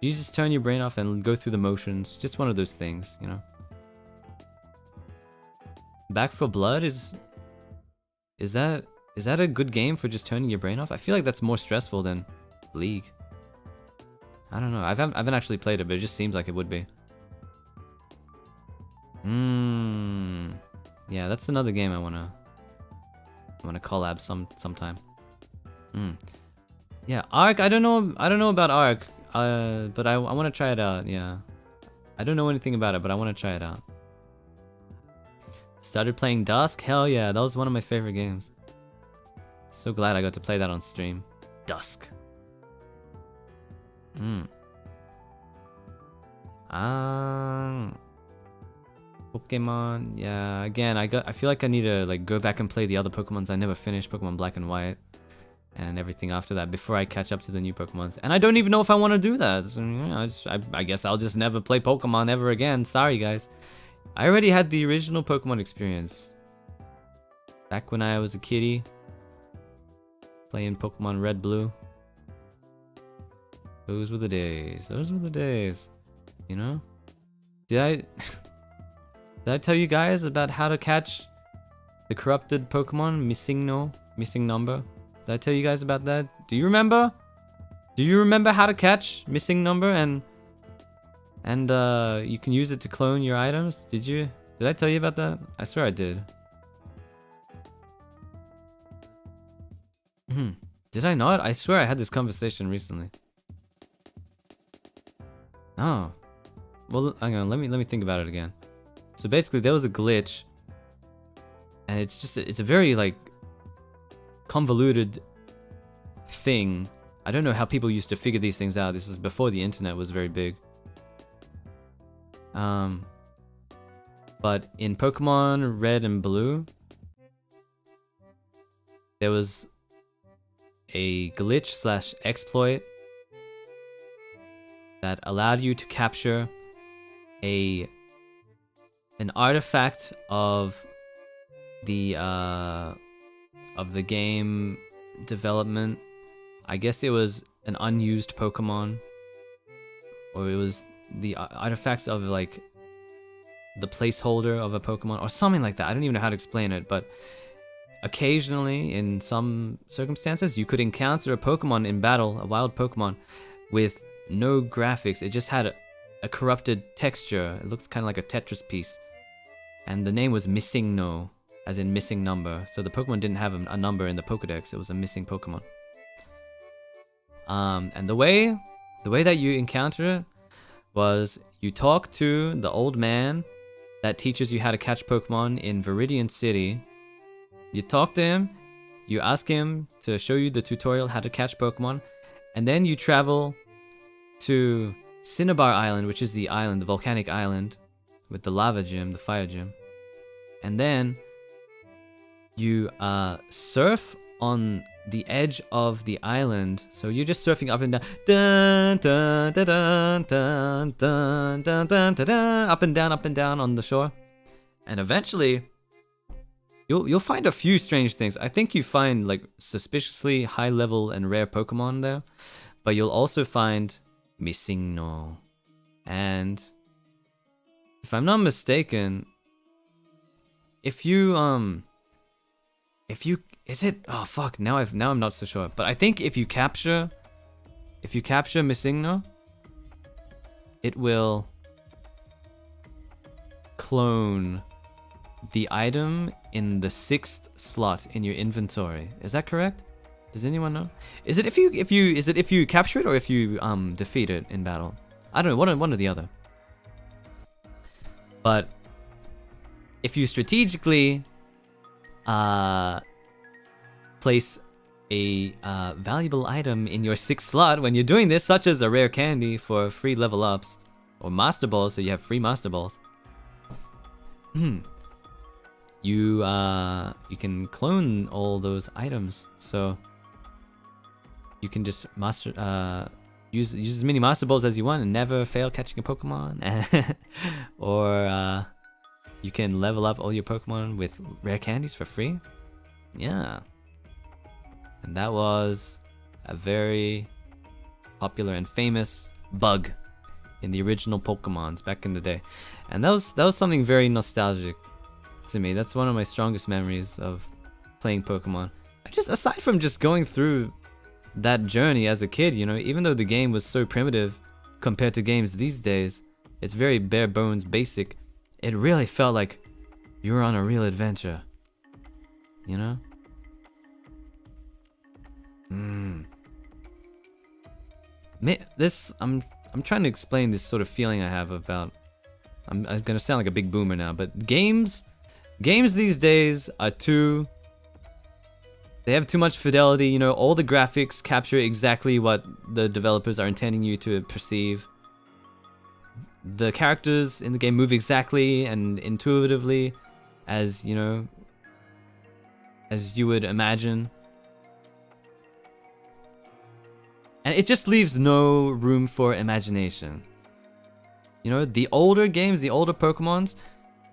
Speaker 1: you just turn your brain off and go through the motions. Just one of those things, you know. Back 4 Blood is that a good game for just turning your brain off? I feel like that's more stressful than League. I don't know. I haven't actually played it, but it just seems like it would be. Yeah, that's another game I wanna collab sometime. Yeah, Ark. I don't know about Ark. But I want to try it out. Yeah, I don't know anything about it, but I want to try it out. Started playing Dusk. Hell yeah, that was one of my favorite games. So glad I got to play that on stream. Dusk. Pokemon. Yeah, again, I feel like I need to like go back and play the other Pokemons I never finished, Pokemon Black and White, and everything after that before I catch up to the new Pokemons. And I don't even know if I want to do that. So, you know, I guess I'll just never play Pokemon ever again. Sorry, guys. I already had the original Pokemon experience back when I was a kiddie, playing Pokemon Red, Blue. Those were the days. Those were the days. You know? Did I tell you guys about how to catch the corrupted Pokemon missing number? Did I tell you guys about that? Do you remember? Do you remember how to catch missing number and you can use it to clone your items? Did I tell you about that? I swear I did. Did I not? I swear I had this conversation recently. Oh. well, hang on, let me think about it again. So basically there was a glitch, and it's a very like convoluted thing. I don't know how people used to figure these things out. This is before the internet was very big. But in Pokemon Red and Blue, there was a glitch / exploit that allowed you to capture an artifact of the game development. I guess it was an unused Pokemon, or it was the artifacts of like the placeholder of a Pokemon or something like that. I don't even know how to explain it, but occasionally in some circumstances you could encounter a Pokemon in battle, a wild Pokemon with no graphics. It just had a corrupted texture. It looks kind of like a Tetris piece, and the name was Missing No, as in missing number. So the Pokemon didn't have a number in the Pokedex. It was a missing Pokemon. And the way that you encounter it was you talk to the old man that teaches you how to catch Pokemon in Viridian City. You talk to him, you ask him to show you the tutorial how to catch Pokemon, and then you travel to Cinnabar Island, which is the island, the volcanic island with the lava gym, the fire gym. And then you surf on the edge of the island. So you're just surfing up and down, dun, dun, dun, dun, dun, dun, dun, dun, dun, up and down on the shore. And eventually you'll find a few strange things. I think you find like suspiciously high level and rare Pokemon there, but you'll also find Missing No. And if I'm not mistaken, if you is it, oh fuck, now I'm not so sure, but I think if you capture Missing No, it will clone the item in the 6th slot in your inventory. Is that correct? Does anyone know? Is it if you capture it, or if you defeat it in battle? I don't know, one or the other. But if you strategically place a valuable item in your 6th slot when you're doing this, such as a rare candy for free level ups, or master balls, so you have free master balls. You can clone all those items, so you can just use as many master balls as you want and never fail catching a Pokemon. Or you can level up all your Pokemon with rare candies for free. Yeah. And that was a very popular and famous bug in the original Pokemons back in the day. And that was something very nostalgic to me. That's one of my strongest memories of playing Pokemon. Aside from just going through that journey as a kid, you know, even though the game was so primitive compared to games these days, it's very bare bones basic. It really felt like you were on a real adventure, you know? I'm trying to explain this sort of feeling I have about, I'm gonna sound like a big boomer now, but games these days are they have too much fidelity, you know, all the graphics capture exactly what the developers are intending you to perceive. The characters in the game move exactly and intuitively as, you know, as you would imagine. And it just leaves no room for imagination. You know, the older games, the older Pokemons,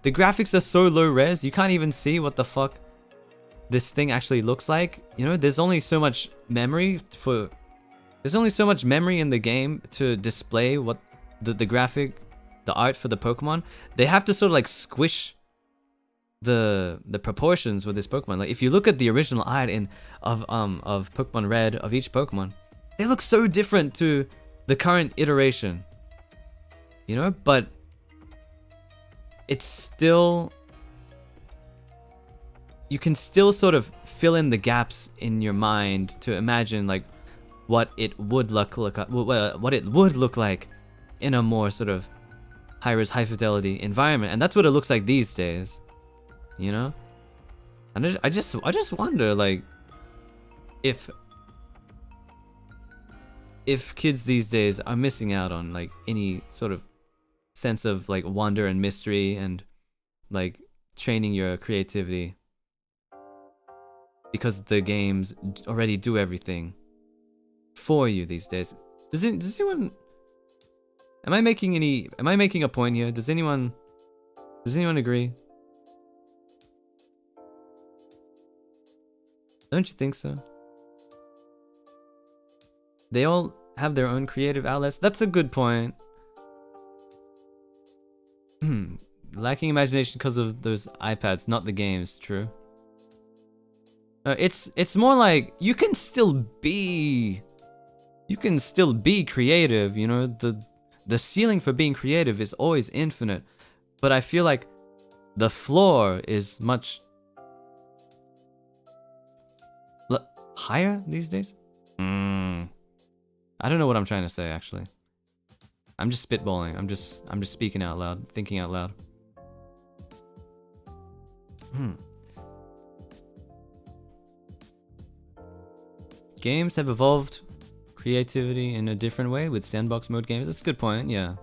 Speaker 1: the graphics are so low res, you can't even see what the fuck this thing actually looks like. You know, there's only so much memory in the game to display what the art for the Pokemon. They have to sort of like squish the proportions with this Pokemon. Like if you look at the original art of Pokemon Red of each Pokemon, they look so different to the current iteration. You know, but it's still, you can still sort of fill in the gaps in your mind to imagine like what it would look like in a more sort of high-res, high-fidelity environment, and that's what it looks like these days. You know? And I just wonder, like, if kids these days are missing out on like any sort of sense of like wonder and mystery and like training your creativity, because the games already do everything for you these days. Does anyone? Am I making a point here? Does anyone agree? Don't you think so? They all have their own creative outlets. That's a good point. Lacking imagination because of those iPads, not the games. True. It's more like you can still be creative. You know, the ceiling for being creative is always infinite, but I feel like the floor is much higher these days. I don't know what I'm trying to say, actually. I'm just spitballing. I'm just speaking out loud, thinking out loud. Games have evolved creativity in a different way with sandbox mode games. That's a good point, yeah.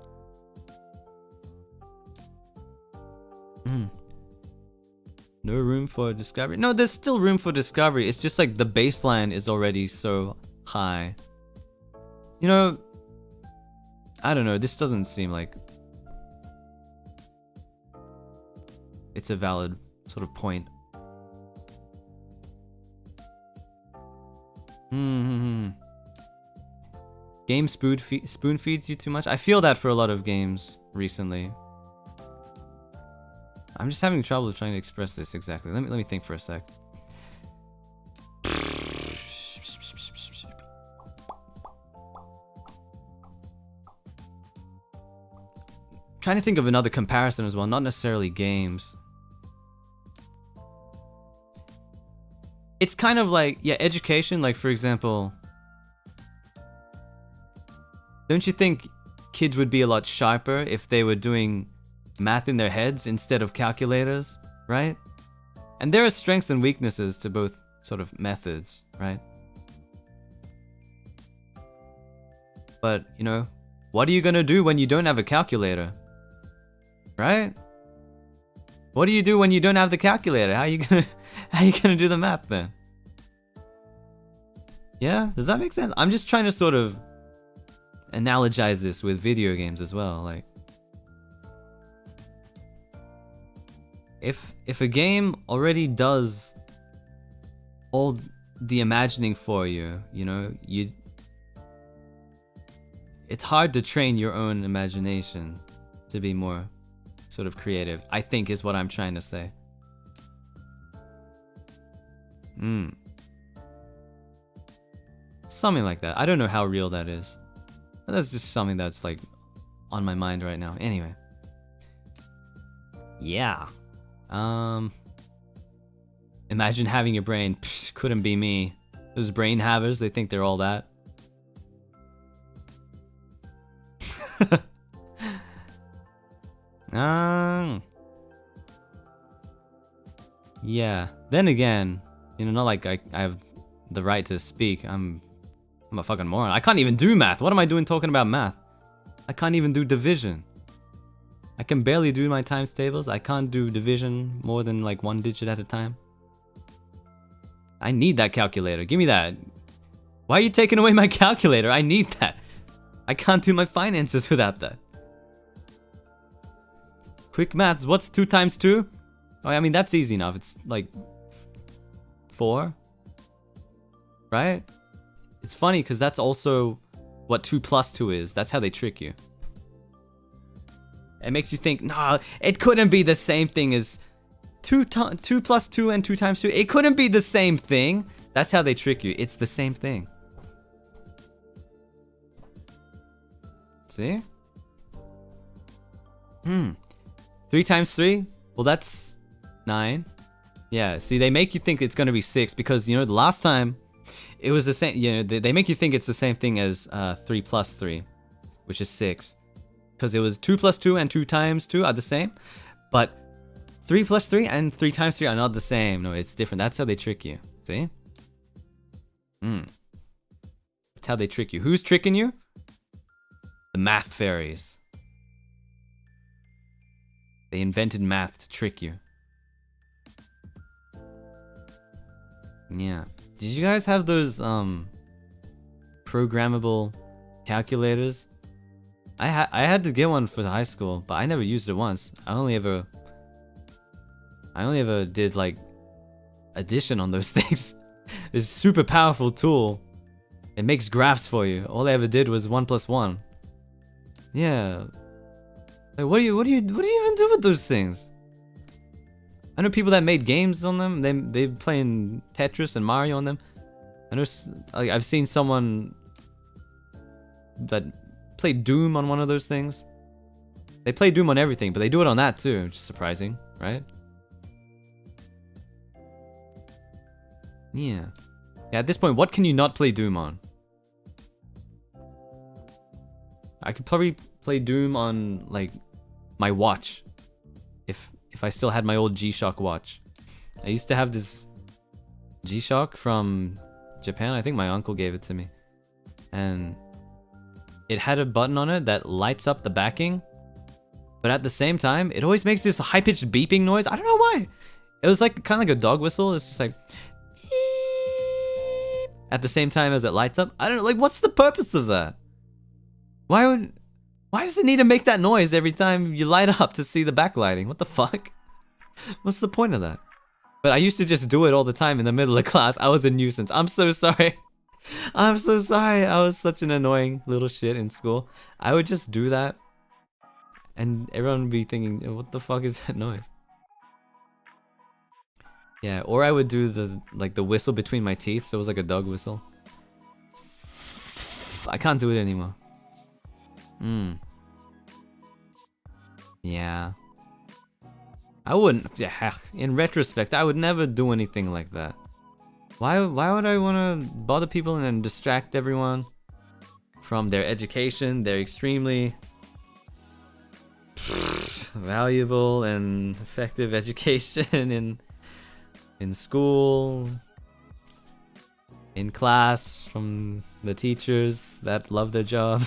Speaker 1: No room for discovery. No, there's still room for discovery. It's just like the baseline is already so high. You know, I don't know, this doesn't seem like it's a valid sort of point. Game spoon feeds you too much? I feel that for a lot of games recently. I'm just having trouble trying to express this exactly. Let me think for a sec. Trying to think of another comparison as well, not necessarily games. It's kind of like, yeah, education, like for example, don't you think kids would be a lot sharper if they were doing math in their heads instead of calculators, right? And there are strengths and weaknesses to both sort of methods, right? But, you know, what are you gonna do when you don't have a calculator? Right? What do you do when you don't have the calculator? How are you gonna do the math then? Yeah, does that make sense? I'm just trying to sort of analogize this with video games as well. Like, if a game already does all the imagining for you, you know, it's hard to train your own imagination to be more sort of creative, I think, is what I'm trying to say. Something like that. I don't know how real that is. But that's just something that's like on my mind right now. Anyway. Yeah. Imagine having a brain. Psh, couldn't be me. Those brain havers, they think they're all that. Yeah. Then again, you know, not like I have the right to speak. I'm a fucking moron. I can't even do math. What am I doing talking about math? I can't even do division. I can barely do my times tables. I can't do division more than like one digit at a time. I need that calculator. Give me that. Why are you taking away my calculator? I need that. I can't do my finances without that. Quick maths. What's 2 times 2? Oh, I mean, that's easy enough. It's like 4. Right? It's funny because that's also what 2 plus 2 is. That's how they trick you. It makes you think, nah, it couldn't be the same thing as 2 plus 2 and 2 times 2. It couldn't be the same thing. That's how they trick you. It's the same thing. See? 3 times 3? Well, that's 9. Yeah, see, they make you think it's going to be 6 because, you know, the last time it was the same, you know, they make you think it's the same thing as 3 plus 3, which is 6. because it was 2 plus 2 and 2 times 2 are the same, but 3 plus 3 and 3 times 3 are not the same. No, it's different. That's how they trick you. See? That's how they trick you. Who's tricking you? The math fairies. They invented math to trick you. Yeah. Did you guys have those programmable calculators? I had to get one for high school, but I never used it once. I only ever did like addition on those things. It's a super powerful tool. It makes graphs for you. All I ever did was 1 plus 1. Yeah. Like what do you even do with those things? I know people that made games on them. They playing Tetris and Mario on them. I know, like, I've seen someone that played Doom on one of those things. They play Doom on everything, but they do it on that too, which is surprising, right? Yeah. Yeah, at this point, what can you not play Doom on? I could probably play Doom on, like, my watch. If I still had my old G-Shock watch. I used to have this G-Shock from Japan. I think my uncle gave it to me. And it had a button on it that lights up the backing. But at the same time, it always makes this high-pitched beeping noise. I don't know why. It was like kind of like a dog whistle. It's just like... beep at the same time as it lights up. I don't know. Like, what's the purpose of that? Why does it need to make that noise every time you light up to see the backlighting? What the fuck? What's the point of that? But I used to just do it all the time in the middle of class. I was a nuisance. I'm so sorry. I'm so sorry. I was such an annoying little shit in school. I would just do that. And everyone would be thinking, what the fuck is that noise? Yeah, or I would do the whistle between my teeth, so it was like a dog whistle. I can't do it anymore. Yeah. I wouldn't. Yeah, in retrospect, I would never do anything like that. Why would I want to bother people and then distract everyone from their education, their extremely valuable and effective education in school, in class, from the teachers that love their job.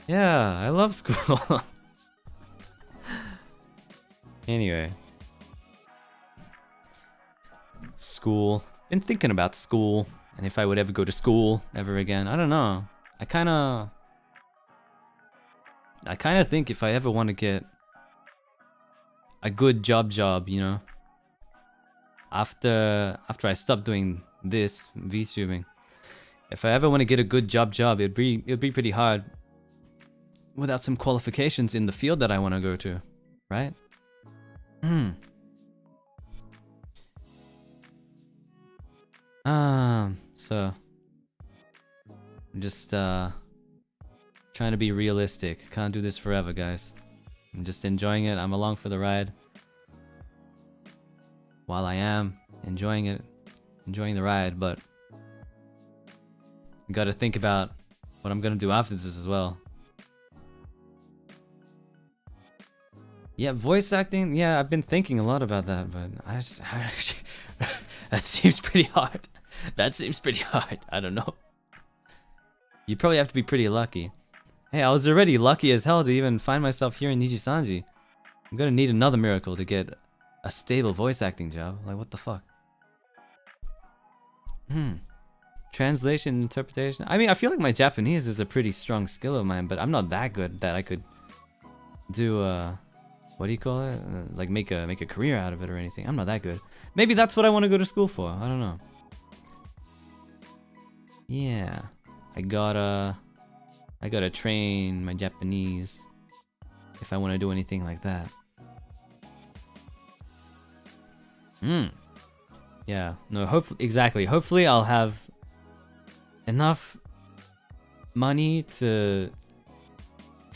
Speaker 1: Yeah, I love school. Anyway. School. Been thinking about school and if I would ever go to school ever again. I don't know. I kind of think if I ever want to get a good job, you know, after I stop doing this VTubing, if I ever want to get a good job, it'd be pretty hard without some qualifications in the field that I want to go to, right? So I'm just trying to be realistic. Can't do this forever, guys. I'm just enjoying it. I'm along for the ride. While I am enjoying the ride, but I gotta think about what I'm gonna do after this as well. Yeah, voice acting. Yeah, I've been thinking a lot about that, but that seems pretty hard. That seems pretty hard. I don't know. You probably have to be pretty lucky. Hey, I was already lucky as hell to even find myself here in NIJISANJI. I'm gonna need another miracle to get a stable voice acting job. Like, what the fuck? Translation, interpretation. I mean, I feel like my Japanese is a pretty strong skill of mine, but I'm not that good that I could do what do you call it? Like make a career out of it or anything. I'm not that good. Maybe that's what I want to go to school for. I don't know. Yeah, I gotta train my Japanese if I want to do anything like that. Yeah, no, hopefully I'll have enough money to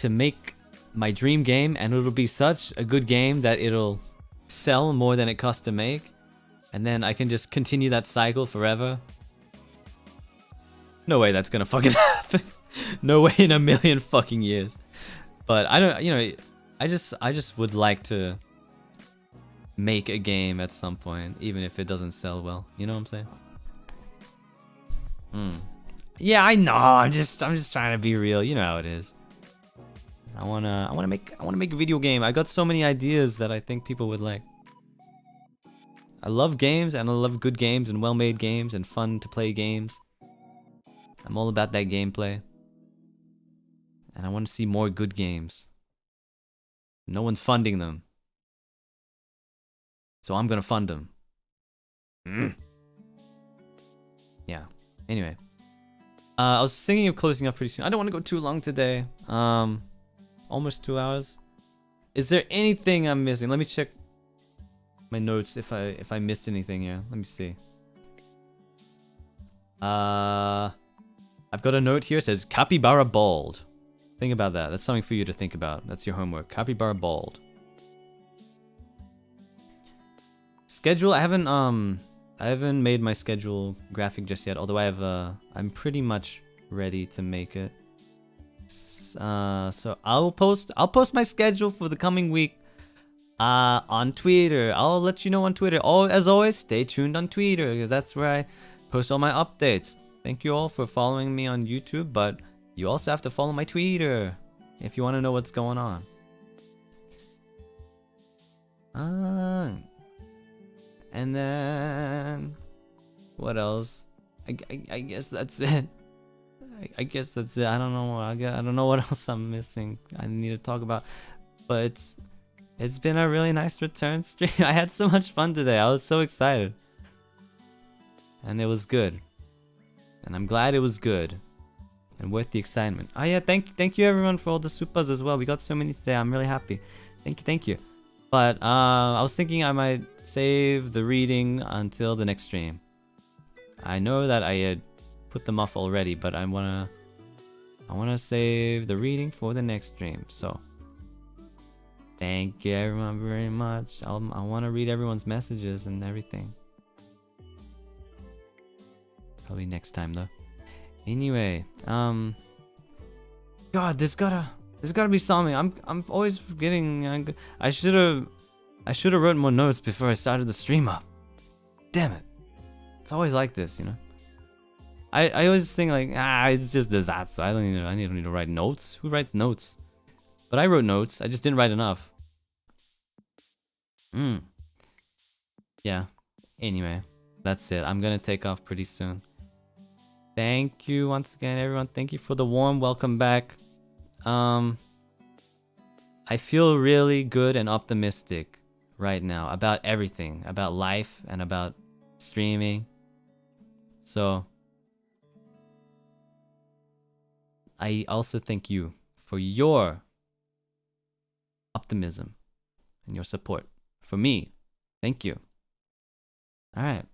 Speaker 1: make my dream game, and it'll be such a good game that it'll sell more than it costs to make, and then I can just continue that cycle forever. No way that's gonna fucking happen. No way in a million fucking years. But I don't, I just would like to make a game at some point, even if it doesn't sell well. You know what I'm saying? Yeah, I know. I'm just trying to be real. You know how it is. I wanna make a video game. I got so many ideas that I think people would like. I love games, and I love good games and well-made games and fun to play games. I'm all about that gameplay. And I want to see more good games. No one's funding them. So I'm gonna fund them. Yeah. Anyway. I was thinking of closing up pretty soon. I don't want to go too long today. Almost 2 hours. Is there anything I'm missing? Let me check my notes if I missed anything here. Let me see. I've got a note here. It says capybara bald. Think about that. That's something for you to think about. That's your homework. Capybara bald. Schedule. I haven't made my schedule graphic just yet. Although I'm pretty much ready to make it. So I'll post my schedule for the coming week on Twitter. I'll let you know on Twitter. As always, stay tuned on Twitter because that's where I post all my updates. Thank you all for following me on YouTube, but you also have to follow my Twitter if you want to know what's going on. And then what else? I guess that's it. I guess that's it. I don't know. I don't know what else I'm missing. I need to talk about, but it's been a really nice return stream. I had so much fun today. I was so excited, and it was good. And I'm glad it was good, and worth the excitement. Oh yeah, thank you everyone for all the supers as well. We got so many today. I'm really happy. Thank you. But I was thinking I might save the reading until the next stream. I know that I had put them off already, but I wanna save the reading for the next stream. So thank you everyone very much. I wanna read everyone's messages and everything. Probably next time though. Anyway, God, there's gotta be something. I'm always forgetting. I should have wrote more notes before I started the stream up. Damn it. It's always like this, you know. I always think like, it's just disaster. I don't need to write notes. Who writes notes? But I wrote notes. I just didn't write enough. Yeah. Anyway, that's it. I'm gonna take off pretty soon. Thank you once again, everyone. Thank you for the warm welcome back. I feel really good and optimistic right now about everything, about life and about streaming. So I also thank you for your optimism and your support for me. Thank you. All right.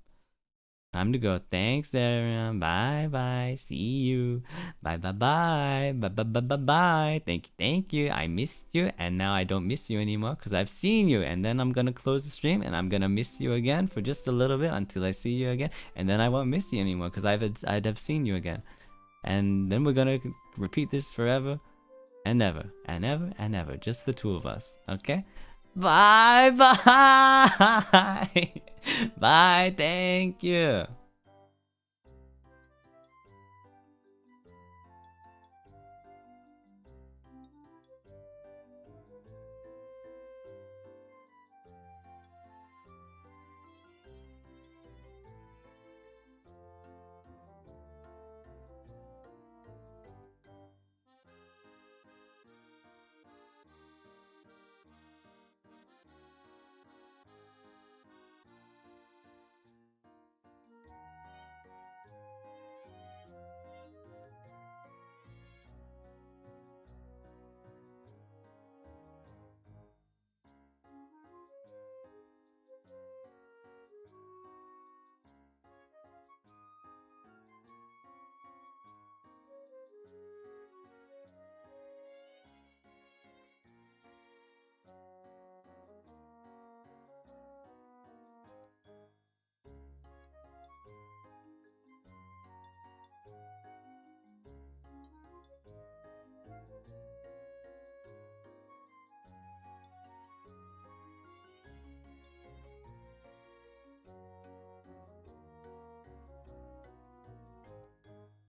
Speaker 1: Time to go. Thanks, everyone. Bye bye. See you. Bye bye bye. Bye bye bye bye bye. Thank you. I missed you, and now I don't miss you anymore because I've seen you. And then I'm gonna close the stream, and I'm gonna miss you again for just a little bit until I see you again, and then I won't miss you anymore because I'd have seen you again, and then we're gonna repeat this forever, and never, and never, and never. Just the two of us. Okay. Bye bye. Bye. Thank you.